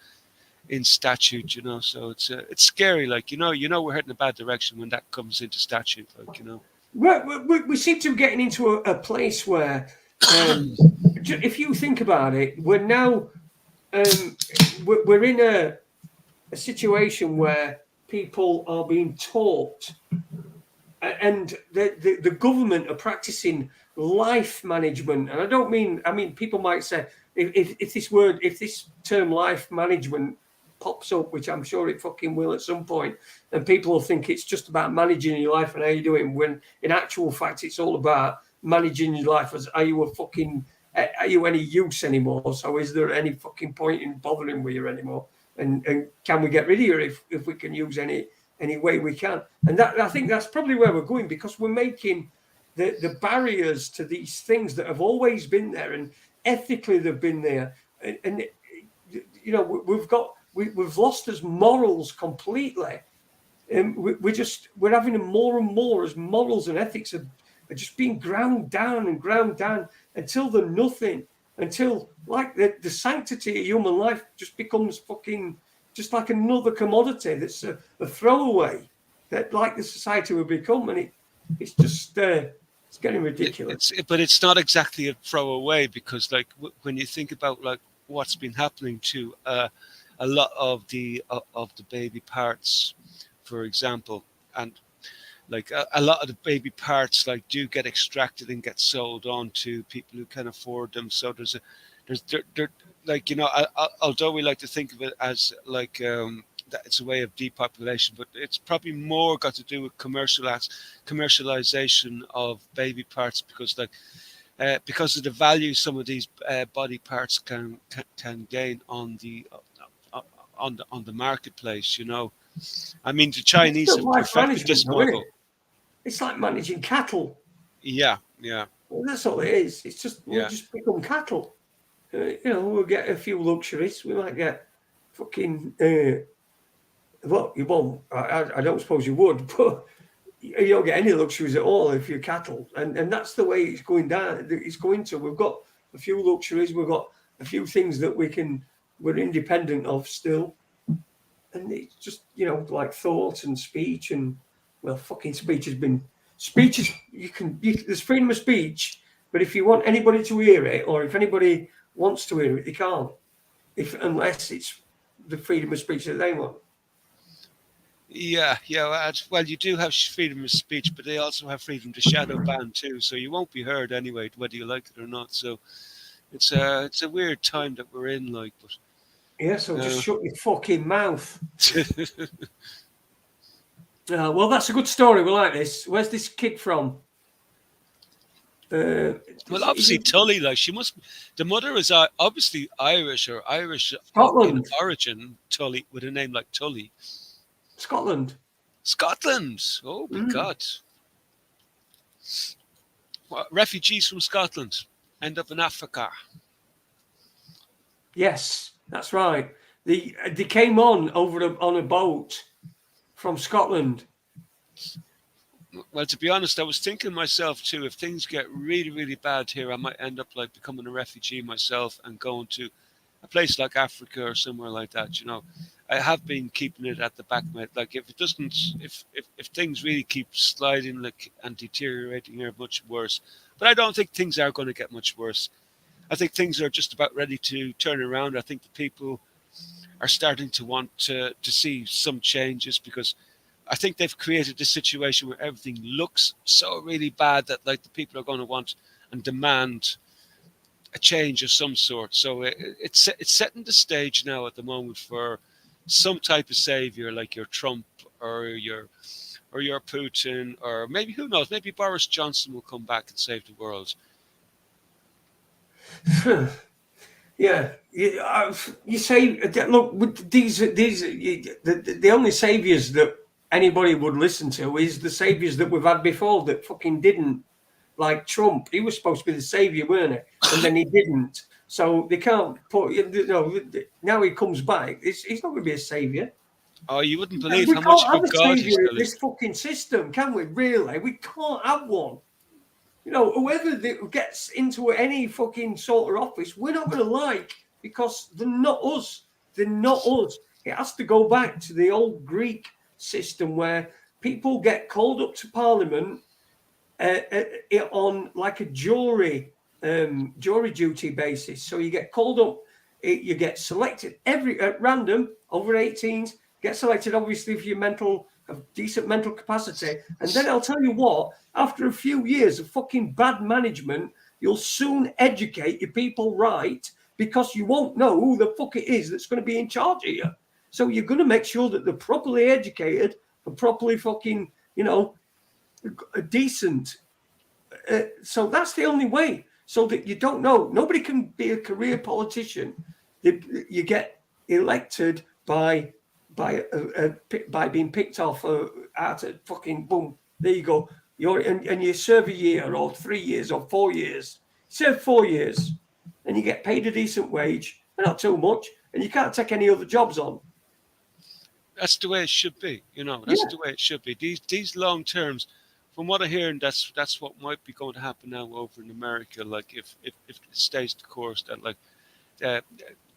in statute. You know, so it's scary. Like, you know, we're heading in a bad direction when that comes into statute. Like, you know, we seem to be getting into a place where, if you think about it, we're now. We're in a situation where people are being taught, and the government are practicing life management. And I don't mean. I mean, people might say if this term life management pops up, which I'm sure it fucking will at some point, and people will think it's just about managing your life and how you doing. When in actual fact, it's all about managing your life as are you any use anymore? So is there any fucking point in bothering with you anymore? And can we get rid of you if we can use any way we can? And that I think that's probably where we're going, because we're making the barriers to these things that have always been there, and ethically they've been there. And you know, we've lost as morals completely. And we're having them more and more as morals and ethics are just being ground down until they're nothing, until like the sanctity of human life just becomes fucking just like another commodity that's a throwaway, that like the society will become, and it's just it's getting ridiculous. But it's not exactly a throwaway, because like when you think about like what's been happening to a lot of the baby parts, for example, and like a lot of the baby parts like do get extracted and get sold on to people who can afford them. So there's like, you know, although we like to think of it as like that it's a way of depopulation, but it's probably more got to do with commercialization of baby parts, because like because of the value some of these body parts can gain on the marketplace. You know, I mean, the Chinese have perfected this model. It's like managing cattle. Yeah. Well, that's all it is. It's just we'll just become cattle. You know, we'll get a few luxuries. We might get fucking. Well, you won't. I don't suppose you would, but you don't get any luxuries at all if you're cattle. And that's the way it's going down. It's going to. We've got a few luxuries. We've got a few things that we're independent of still. And it's just, you know, like thought and speech and. Well, fucking speech is there's freedom of speech, but if you want anybody to hear it, or if anybody wants to hear it, they can't, unless it's the freedom of speech that they want. Yeah. Well, you do have freedom of speech, but they also have freedom to shadow ban too, so you won't be heard anyway, whether you like it or not. So it's a weird time that we're in, like. But yeah, so just shut your fucking mouth. Well, that's a good story. We like this. Where's this kid from? Well, obviously Tully. Like, she must. The mother is obviously Irish or Irish in origin. Tully, with a name like Tully. Scotland. Oh my God. Well, refugees from Scotland end up in Africa. Yes, that's right. They came on a boat from Scotland, Well, to be honest, I was thinking myself too, if things get really, really bad here, I might end up like becoming a refugee myself and going to a place like Africa or somewhere like that. I have been keeping it at the back of my head. Like, if it doesn't, if things really keep sliding like and deteriorating here much worse, but I don't think things are going to get much worse. I think things are just about ready to turn around. I think the people are starting to want to see some changes, because I think they've created this situation where everything looks so really bad that like the people are going to want and demand a change of some sort. So it's setting the stage now at the moment for some type of savior, like your Trump or your Putin, or maybe, who knows, maybe Boris Johnson will come back and save the world. Yeah, you say, look, the only saviors that anybody would listen to is the saviors that we've had before that fucking didn't. Like Trump, he was supposed to be the savior, weren't he? And then he didn't. So they can't put. Now he comes back. He's not going to be a savior. Oh, you wouldn't believe We how much can't of have a a god he's savior in telling. this fucking system, can we? Really, we can't have one. Whoever gets into any fucking sort of office, we're not going to like, because they're not us. They're not us. It has to go back to the old Greek system where people get called up to Parliament on like a jury duty basis. So you get called up, you get selected at random over 18s, get selected obviously if you're of decent mental capacity. And then I'll tell you what, after a few years of fucking bad management, you'll soon educate your people right, because you won't know who the fuck it is that's going to be in charge of you. So you're going to make sure that they're properly educated and properly fucking, decent. So that's the only way. So that you don't know. Nobody can be a career politician. You get elected by being picked off out of fucking boom. There you go. And you serve a year or 3 years or 4 years. Serve 4 years, and you get paid a decent wage, not too much, and you can't take any other jobs on. That's the way it should be. That's the way it should be. These long terms, from what I hear, and that's what might be going to happen now over in America. Like, if it stays the course, that like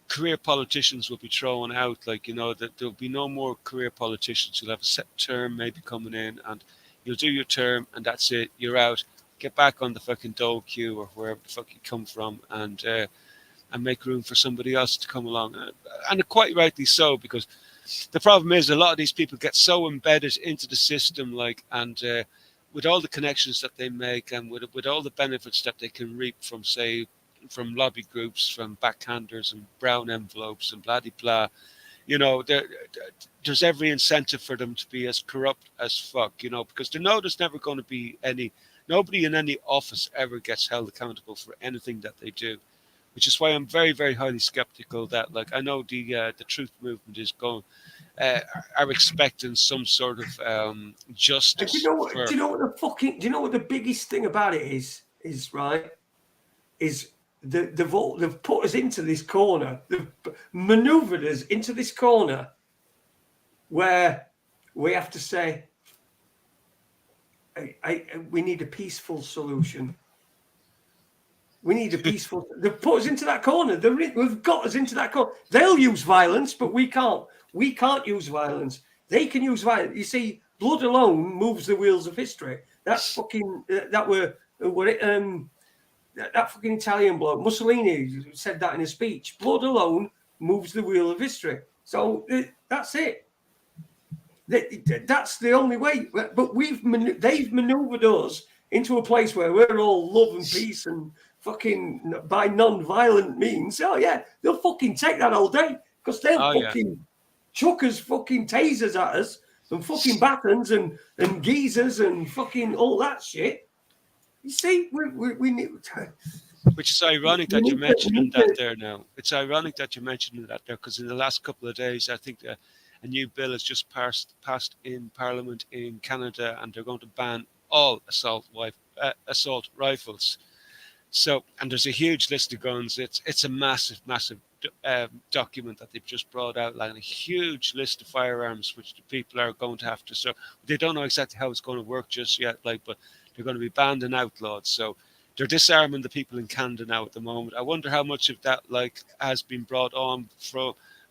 career politicians will be thrown out. Like, that there'll be no more career politicians. You'll have a set term maybe coming in, and you'll do your term, and that's it. You're out. Get back on the fucking dole queue or wherever the fuck you come from, and make room for somebody else to come along. And quite rightly so, because the problem is a lot of these people get so embedded into the system, like, and with all the connections that they make, and with all the benefits that they can reap from, say, from lobby groups, from backhanders and brown envelopes and blah blah, there's every incentive for them to be as corrupt as fuck, because they know there's never going to be nobody in any office ever gets held accountable for anything that they do. Which is why I'm very, very highly skeptical that, like, I know the truth movement is are expecting some sort of justice. Do you know what the biggest thing about it is right? Is they've put us into this corner. They've maneuvered us into this corner where we have to say, we need a peaceful solution. We need a peaceful. They've put us into that corner. We've got us into that corner. They'll use violence, but we can't. We can't use violence. They can use violence. You see, blood alone moves the wheels of history. That's fucking that fucking Italian bloke Mussolini said that in a speech. Blood alone moves the wheel of history. So that's it. That's the only way. But they've maneuvered us into a place where we're all love and peace and fucking by non-violent means. Oh yeah, they'll fucking take that all day, because they'll chuck us fucking tasers at us and fucking batons and geezers and fucking all that shit. You see, we need. Which is ironic that you're mentioning that there now. It's ironic that you're mentioning that there, because in the last couple of days, I think a new bill has just passed in Parliament in Canada, and they're going to ban all assault rifles. So, and there's a huge list of guns. It's a massive, massive document that they've just brought out, like a huge list of firearms which the people are going to have to. So they don't know exactly how it's going to work just yet, like, but they're going to be banned and outlawed. So they're disarming the people in Canada now at the moment. I wonder how much of that like has been brought on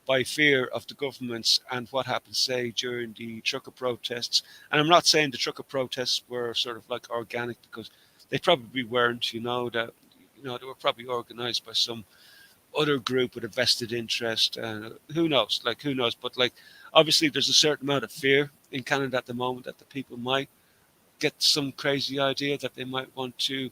by fear of the governments and what happened, say, during the trucker protests. And I'm not saying the trucker protests were sort of like organic, because they probably weren't. That they were probably organised by some other group with a vested interest. Who knows? But like, obviously, there's a certain amount of fear in Canada at the moment that the people might get some crazy idea that they might want to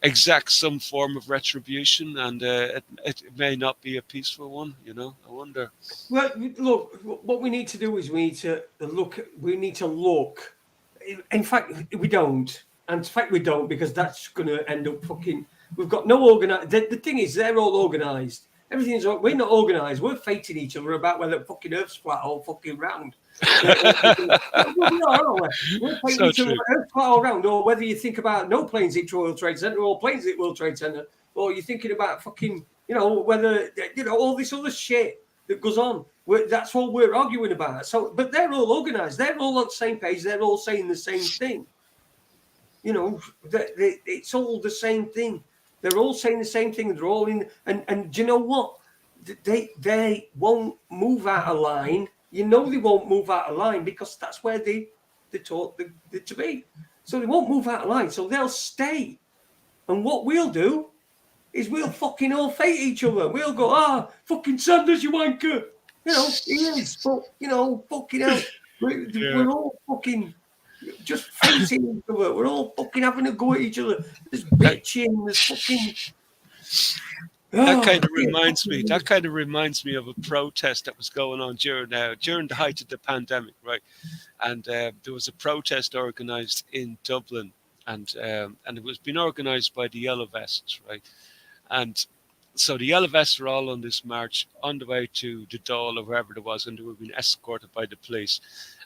exact some form of retribution, and it may not be a peaceful one. I wonder. Well, look, what we need to do is we need to look. In fact, we don't. And in fact, we don't, because that's going to end up fucking. We've got no organised. The thing is, they're all organised. Everything's. We're not organised. We're fighting each other about whether the fucking Earth's flat or fucking round. We're fighting each other Earth's flat or round, or whether you think about no planes hit World Trade Center or planes hit World Trade Center, or you're thinking about fucking, whether all this other shit that goes on. That's what we're arguing about. So, but they're all organised. They're all on the same page. They're all saying the same thing. It's all the same thing. They're all saying the same thing. They're all in, and do you know what? They won't move out of line. They won't move out of line, because that's where they're taught to be. So they won't move out of line. So they'll stay. And what we'll do is we'll fucking all fight each other. We'll go, fucking Sanders, you wanker. He is, but fucking hell. We're all fucking just fighting each other. We're all fucking having a go at each other. There's bitching. There's fucking. That kind of reminds me of a protest that was going on during the height of the pandemic, right? And there was a protest organised in Dublin, and it was being organised by the Yellow Vests, right? And so the Yellow Vests were all on this march on the way to the Dáil or wherever it was, and they were being escorted by the police.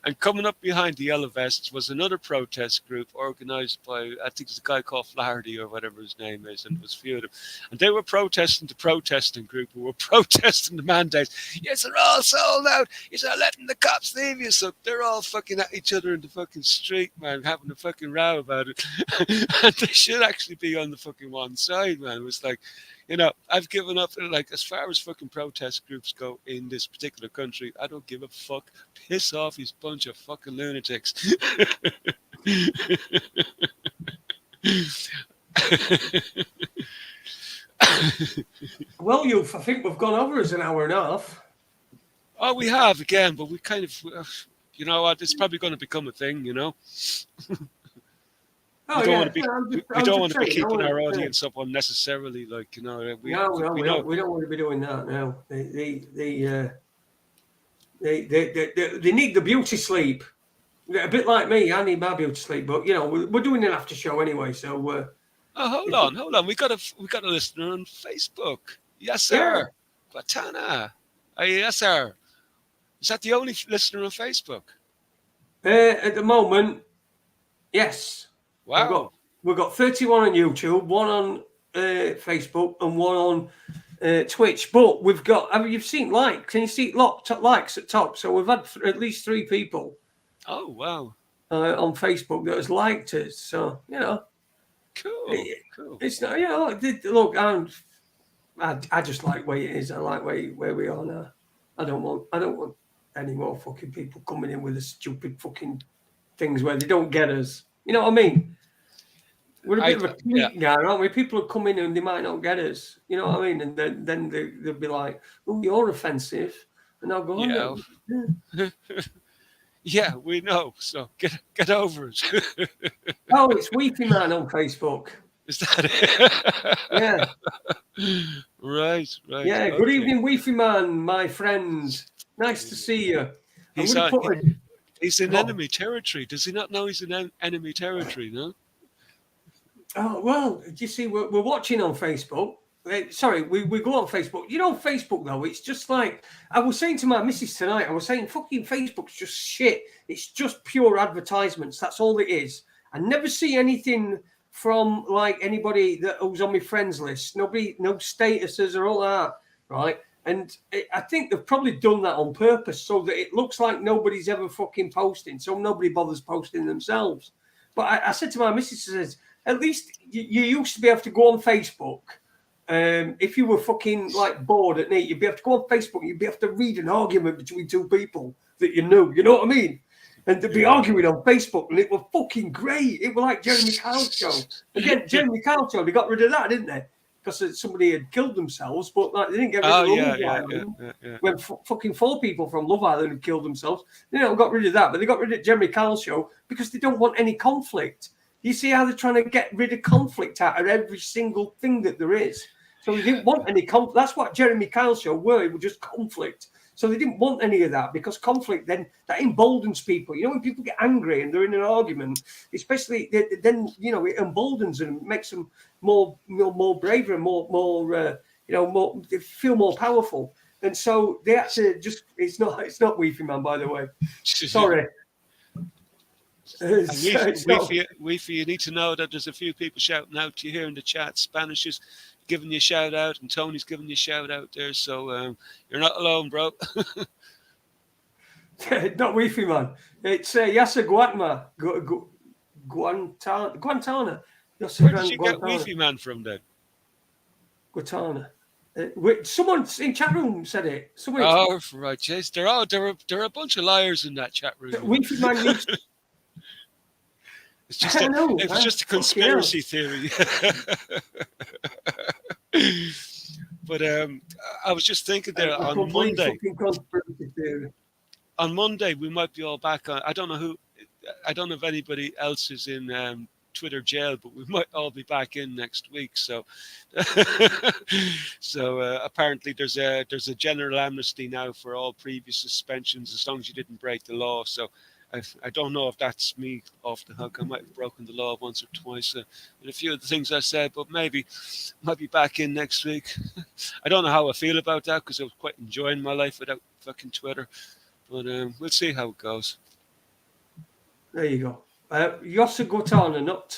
And coming up behind the Yellow Vests was another protest group organised by, I think it's a guy called Flaherty or whatever his name is, and it was a few of them. And they were protesting the protesting group who were protesting the mandates. Yes, they're all sold out. You're not letting the cops leave you. So they're all fucking at each other in the fucking street, man, having a fucking row about it. And they should actually be on the fucking one side, man. It was like, I've given up. Like, as far as fucking protest groups go in this particular country, I don't give a fuck. Piss off, these bunch of fucking lunatics. Well, I think we've gone over as an hour and a half. Oh, we have again, but we kind of, it's probably going to become a thing, We don't want to be keeping our audience up unnecessarily, we don't want to be doing that now. They need the beauty sleep, a bit like me. I need my beauty sleep, but we're doing an after show anyway. So hold on. We got a listener on Facebook. Yes, sir. Platana. Yes, sir. Is that the only listener on Facebook? At the moment, yes. Wow. We've got 31 on YouTube, one on Facebook, and one on Twitch. But we've got, you've seen likes. Can you see likes at top? So we've had at least 3 people. Oh, wow. On Facebook that has liked us. So, Cool. It's not, look, I just like where it is. I like where we are now. I don't want any more fucking people coming in with the stupid fucking things where they don't get us. You know what I mean? We're a bit of a clique now, aren't we? People are coming and they might not get us. You know what I mean? And then they'll be like, "Oh, you're offensive," and I'll go, "Yeah, yeah, we know. So get over it." Oh, it's Weepy Man on Facebook. Is that it? Yeah. Right. Yeah. Okay. Good evening, Weepy Man, my friend. Nice to see you. He's in enemy territory. Does he not know he's in enemy territory? No. Oh, well, you see, we're watching on Facebook. Sorry, we go on Facebook. Facebook, though, it's just like, I was saying to my missus tonight, fucking Facebook's just shit. It's just pure advertisements. That's all it is. I never see anything from, like, anybody who's on my friends list. Nobody, no statuses or all that. right? And I think they've probably done that on purpose so that it looks like nobody's ever fucking posting, so nobody bothers posting themselves. But I said to my missus, says, at least you used to be able to go on Facebook. If you were fucking like bored at night, you'd be able to go on Facebook, you'd be able to read an argument between two people that you knew, you know what I mean? And they'd be arguing on Facebook, and it was fucking great. It was like Jeremy Kyle's show. Again, Jeremy Kyle's show, they got rid of that, didn't they? Because somebody had killed themselves, but like they didn't get rid of Love Island. When fucking 4 people from Love Island had killed themselves, they got rid of that, but they got rid of Jeremy Kyle's show because they don't want any conflict. You see how they're trying to get rid of conflict out of every single thing that there is. So they didn't want any conflict. That's what Jeremy Kyle's show were. It was just conflict. So they didn't want any of that because conflict, then that emboldens people. You know, when people get angry and they're in an argument, especially then, it emboldens them, makes them more braver and more they feel more powerful. And so they actually it's not Weefy Man, by the way. Sorry. Weefy, you need to know that there's a few people shouting out to you here in the chat. Spanish is giving you a shout out, and Tony's giving you a shout out there. So you're not alone, bro. Not Weefy Man. It's Yasser Guantana. Where did you get Weefy Man from then? Guantana. Someone in chat room said it. Right, Chase. There are a bunch of liars in that chat room. Weefy Man used to... It's just a conspiracy theory. But I was just thinking there on Monday. On Monday we might be all back on. I don't know if anybody else is in Twitter jail, but we might all be back in next week. So, apparently there's a general amnesty now for all previous suspensions as long as you didn't break the law. So. I don't know if that's me off the hook. I might have broken the law once or twice with a few of the things I said, but maybe might be back in next week. I don't know how I feel about that because I was quite enjoying my life without fucking Twitter. But we'll see how it goes. There you go. Yossa Gotana, not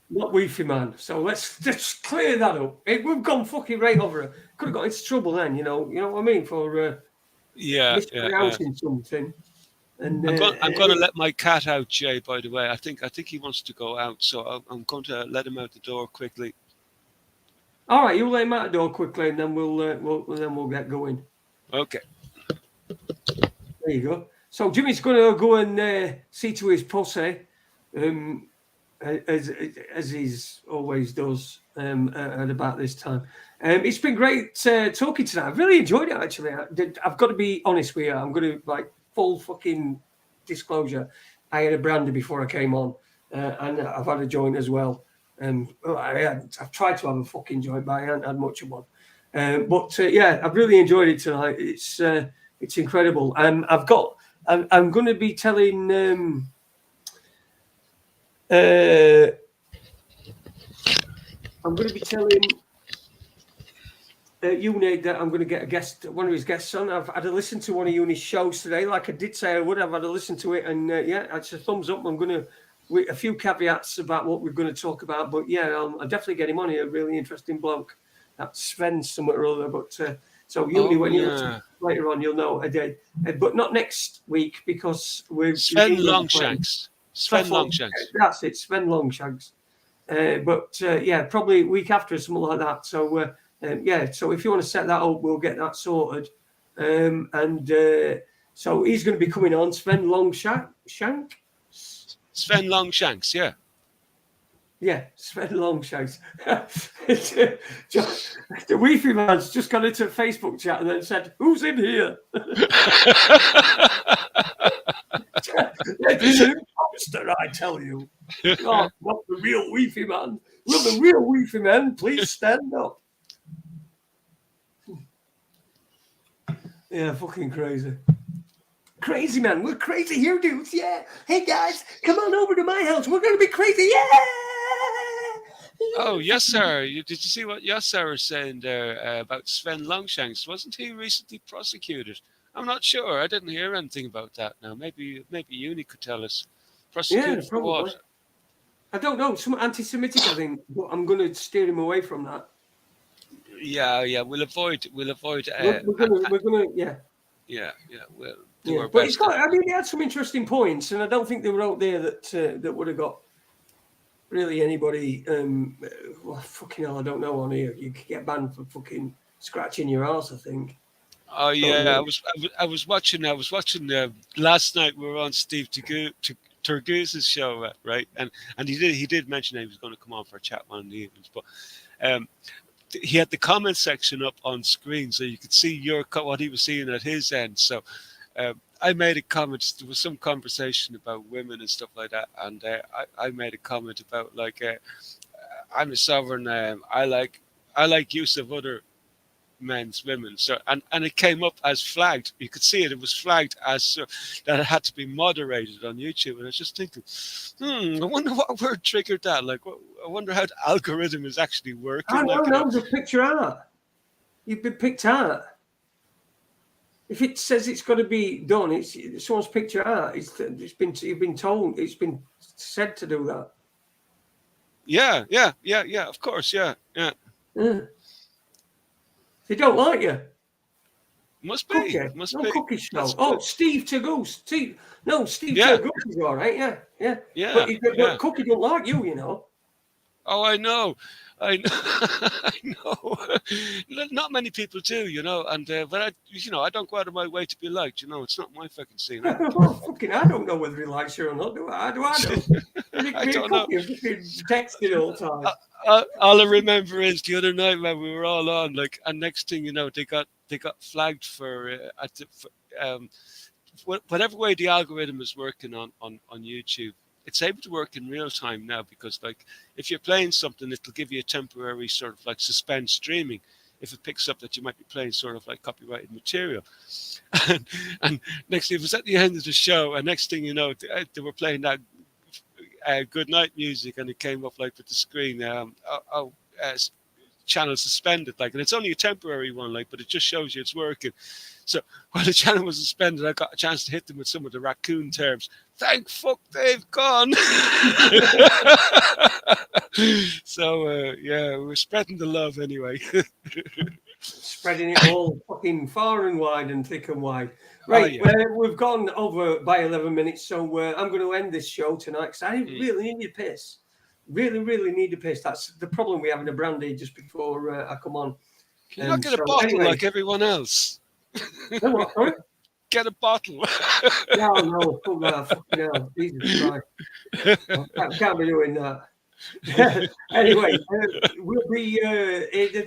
Weefy Man. So let's just clear that up. We've gone fucking right over it. Could have got into trouble then, you know what I mean, for mispronouncing something. And, I'm going to let my cat out, Jay. By the way, I think he wants to go out, so I'm going to let him out the door quickly. All right, you let him out the door quickly, and then we'll get going. Okay. There you go. So Jimmy's going to go and see to his pussy, as he always does at about this time. It's been great talking tonight. I've really enjoyed it. Actually, I've got to be honest with you. I'm going to full fucking disclosure. I had a brandy before I came on, and I've had a joint as well. I've tried to have a fucking joint, but I haven't had much of one. I've really enjoyed it tonight. It's incredible. I'm going to be telling. I'm going to be telling. Uni that I'm going to get one of his guests on. I've had a listen to one of Uni's shows today, like I did say I would. I've had a listen to it, and it's a thumbs up. I'm going to, with a few caveats about what we're going to talk about, but I'll definitely get him on here. A really interesting bloke. That's Sven somewhere or other. But so Uni, you later on, you'll know I did, but not next week because we're Sven Longshanks. Sven Longshanks. That's it, Sven Longshanks. Probably week after or something like that. So. So if you want to set that up, we'll get that sorted. So he's going to be coming on, Sven Longshanks. Sven Longshanks, yeah. Yeah, Sven Longshanks. The Weefy Man's just got into a Facebook chat and then said, "Who's in here?" It's an imposter, I tell you. Oh, not the real Weefy Man. Will the real Weefy Man please stand up? Yeah, fucking crazy. Crazy, man. We're crazy here, dudes. Yeah. Hey, guys, come on over to my house. We're going to be crazy. Yeah. Oh, yes, sir. Did you see what Yassar was saying there about Sven Longshanks? Wasn't he recently prosecuted? I'm not sure. I didn't hear anything about that now. Maybe Uni could tell us. Prosecuted for what? I don't know. Some anti-Semitic, I think. But I'm going to steer him away from that. Yeah. We'll avoid. We're gonna, yeah. Yeah. We'll do our But it's best. got. I mean, they had some interesting points, and I don't think they were out there that would have got really anybody. Well, fucking hell, I don't know on here. You could get banned for fucking scratching your ass, I think. Oh yeah, I was watching. Last night we were on Steve Turguz's show, right? And he did mention that he was going to come on for a chat one of the evenings, but he had the comment section up on screen, so you could see what he was seeing at his end. So I made a comment. There was some conversation about women and stuff like that, and I made a comment about like I'm a sovereign. I like use of other men's women. So and it came up as flagged. You could see it. It was flagged as that it had to be moderated on YouTube. And I was just thinking, I wonder what word triggered that. Like, I wonder how the algorithm is actually working. I don't know. The picture art. You've been picked out. If it says it's got to be done, it's someone's picture art. You've been told. It's been said to do that. Yeah. Of course, yeah. They don't like you. Must be. Cookie show. Oh, Steve Turgoose. Steve Turgoose is all right. Yeah. But Cookie don't like you, you know. Oh, I know. I know. Not many people do, you know. And but I don't go out of my way to be liked. You know, it's not my fucking scene. I don't know whether he likes you or not. Do I know? I don't know. Texting all the time. All I remember is the other night when we were all on, like, and next thing you know, they got flagged for whatever way the algorithm is working on YouTube. It's able to work in real time now because, like, if you're playing something, it'll give you a temporary sort of like suspend streaming if it picks up that you might be playing sort of like copyrighted material. And next thing, it was at the end of the show, and next thing you know, they were playing that good night music, and it came up like with the screen, channel suspended, like, and it's only a temporary one, like, but it just shows you it's working. So while the channel was suspended, I got a chance to hit them with some of the raccoon terms. Thank fuck they've gone. So we're spreading the love anyway. Spreading it all fucking far and wide and thick and wide. Right, we've gone over by 11 minutes, so I'm going to end this show tonight because I really need a piss. Really need a piss. That's the problem we have in a brandy just before I come on. Can you not get a bottle like everyone else? What, sorry? Get a bottle. No, fucking hell. Jesus Christ. I can't be doing that. Anyway, we'll be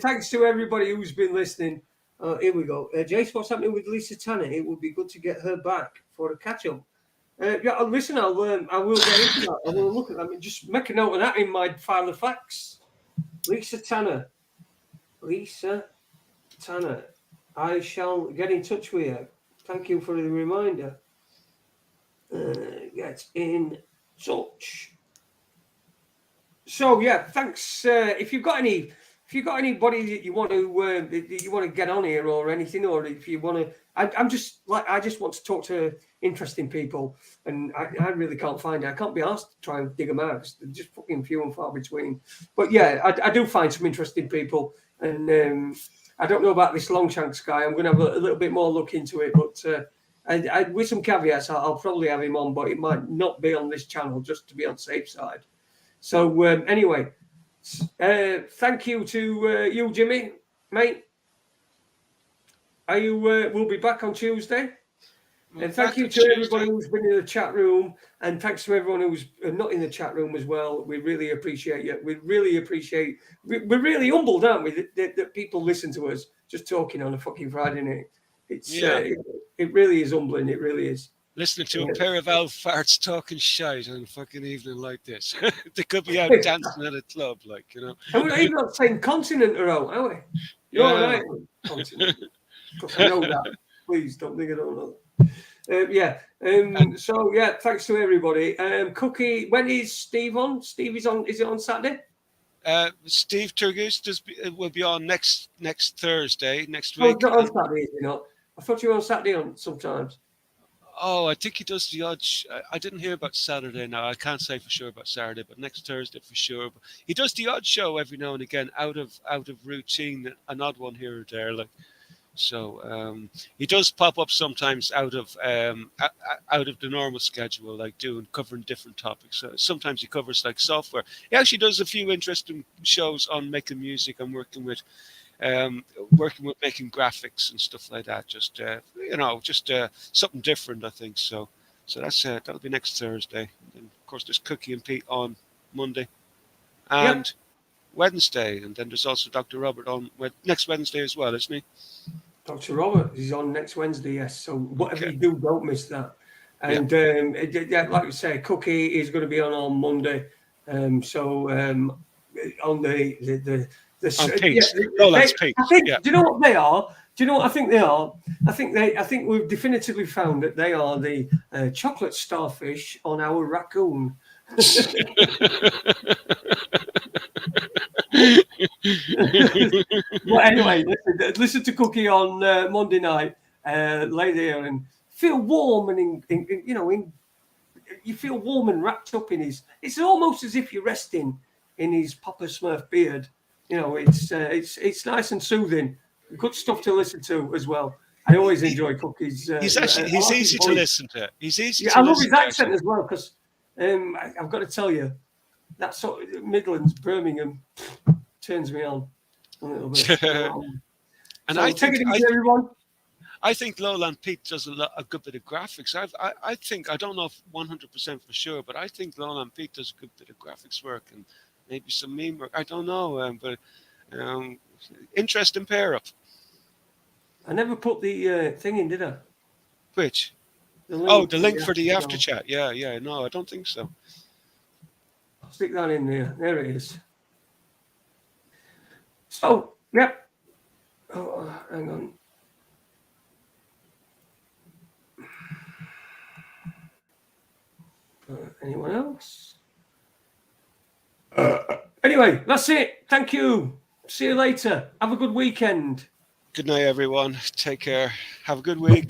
thanks to everybody who's been listening. Here we go. Jace, what's happening with Lisa Tanner? It would be good to get her back for a catch up. Listen, I will get into that. I will look at that. Just make a note of that in my file of facts. Lisa Tanner. I shall get in touch with you. Thank you for the reminder. Get in touch. So yeah, thanks. If you've got anybody that you want to get on here or anything, or if you want to, I just want to talk to interesting people, and I really can't find it. I can't be asked to try and dig them out. They're just fucking few and far between. But yeah, I do find some interesting people, and I don't know about this Longshanks guy. I'm going to have a little bit more look into it, but with some caveats, I'll probably have him on, but it might not be on this channel just to be on the safe side. So anyway, thank you to you, Jimmy, mate. We'll be back on Tuesday. And thank you to everybody who's been in the chat room, and thanks to everyone who's not in the chat room as well. We really appreciate you. We're really humbled, aren't we, that people listen to us just talking on a fucking Friday night. It really is humbling. It really is. Listening to a pair of old farts talking shite on a fucking evening like this. They could be out dancing at a club, like, you know. And we're even not saying continent are out, are we? You're all right. Continent. I know that. Please don't think I don't know that. So yeah, thanks to everybody. Cookie, when is Steve on? Steve is on. Is it on Saturday? Steve Turgoose will be on next Thursday, next week. Not on Saturday, is he not? I thought you were on Saturday on sometimes. Oh, I think he does the odd. I didn't hear about Saturday now. I can't say for sure about Saturday, but next Thursday for sure. But he does the odd show every now and again, out of routine, an odd one here or there. Like so, he does pop up sometimes out of the normal schedule, like covering different topics. So sometimes he covers like software. He actually does a few interesting shows on making music and working with making graphics and stuff like that. Just something different, I think. So that's that'll be next Thursday. And of course, there's Cookie and Pete on Monday and Wednesday, and then there's also Dr. Robert on next Wednesday as well, isn't he? Dr. Robert is on next Wednesday, yes. So whatever you do, don't miss that. And like you say, Cookie is going to be on Monday. On the on Pete's. Pete. I think. Do you know what they are? Do you know what I think they are? I think we've definitively found that they are the chocolate starfish on our raccoon. Well, anyway, listen to Cookie on Monday night. Lay there and feel warm and you feel warm and wrapped up in his. It's almost as if you're resting in his Papa Smurf beard. It's nice and soothing. Good stuff to listen to as well. I always enjoy Cookie's. He's easy to listen to. He's easy. Yeah, I love his accent as well because I've got to tell you that sort of Midlands, Birmingham turns me on a little bit. And so take it easy, everyone. I think Lowland Pete does a good bit of graphics. I think I don't know if 100% for sure, but I think Lowland Pete does a good bit of graphics work and maybe some meme work. I don't know, but interesting pair up. I never put the thing in, did I? Which? The link for the after chat. Yeah. No, I don't think so. I'll stick that in there. There it is. So, yep. Oh, hang on. Anyone else? Anyway, that's it. Thank you. See you later. Have a good weekend. Good night, everyone. Take care. Have a good week.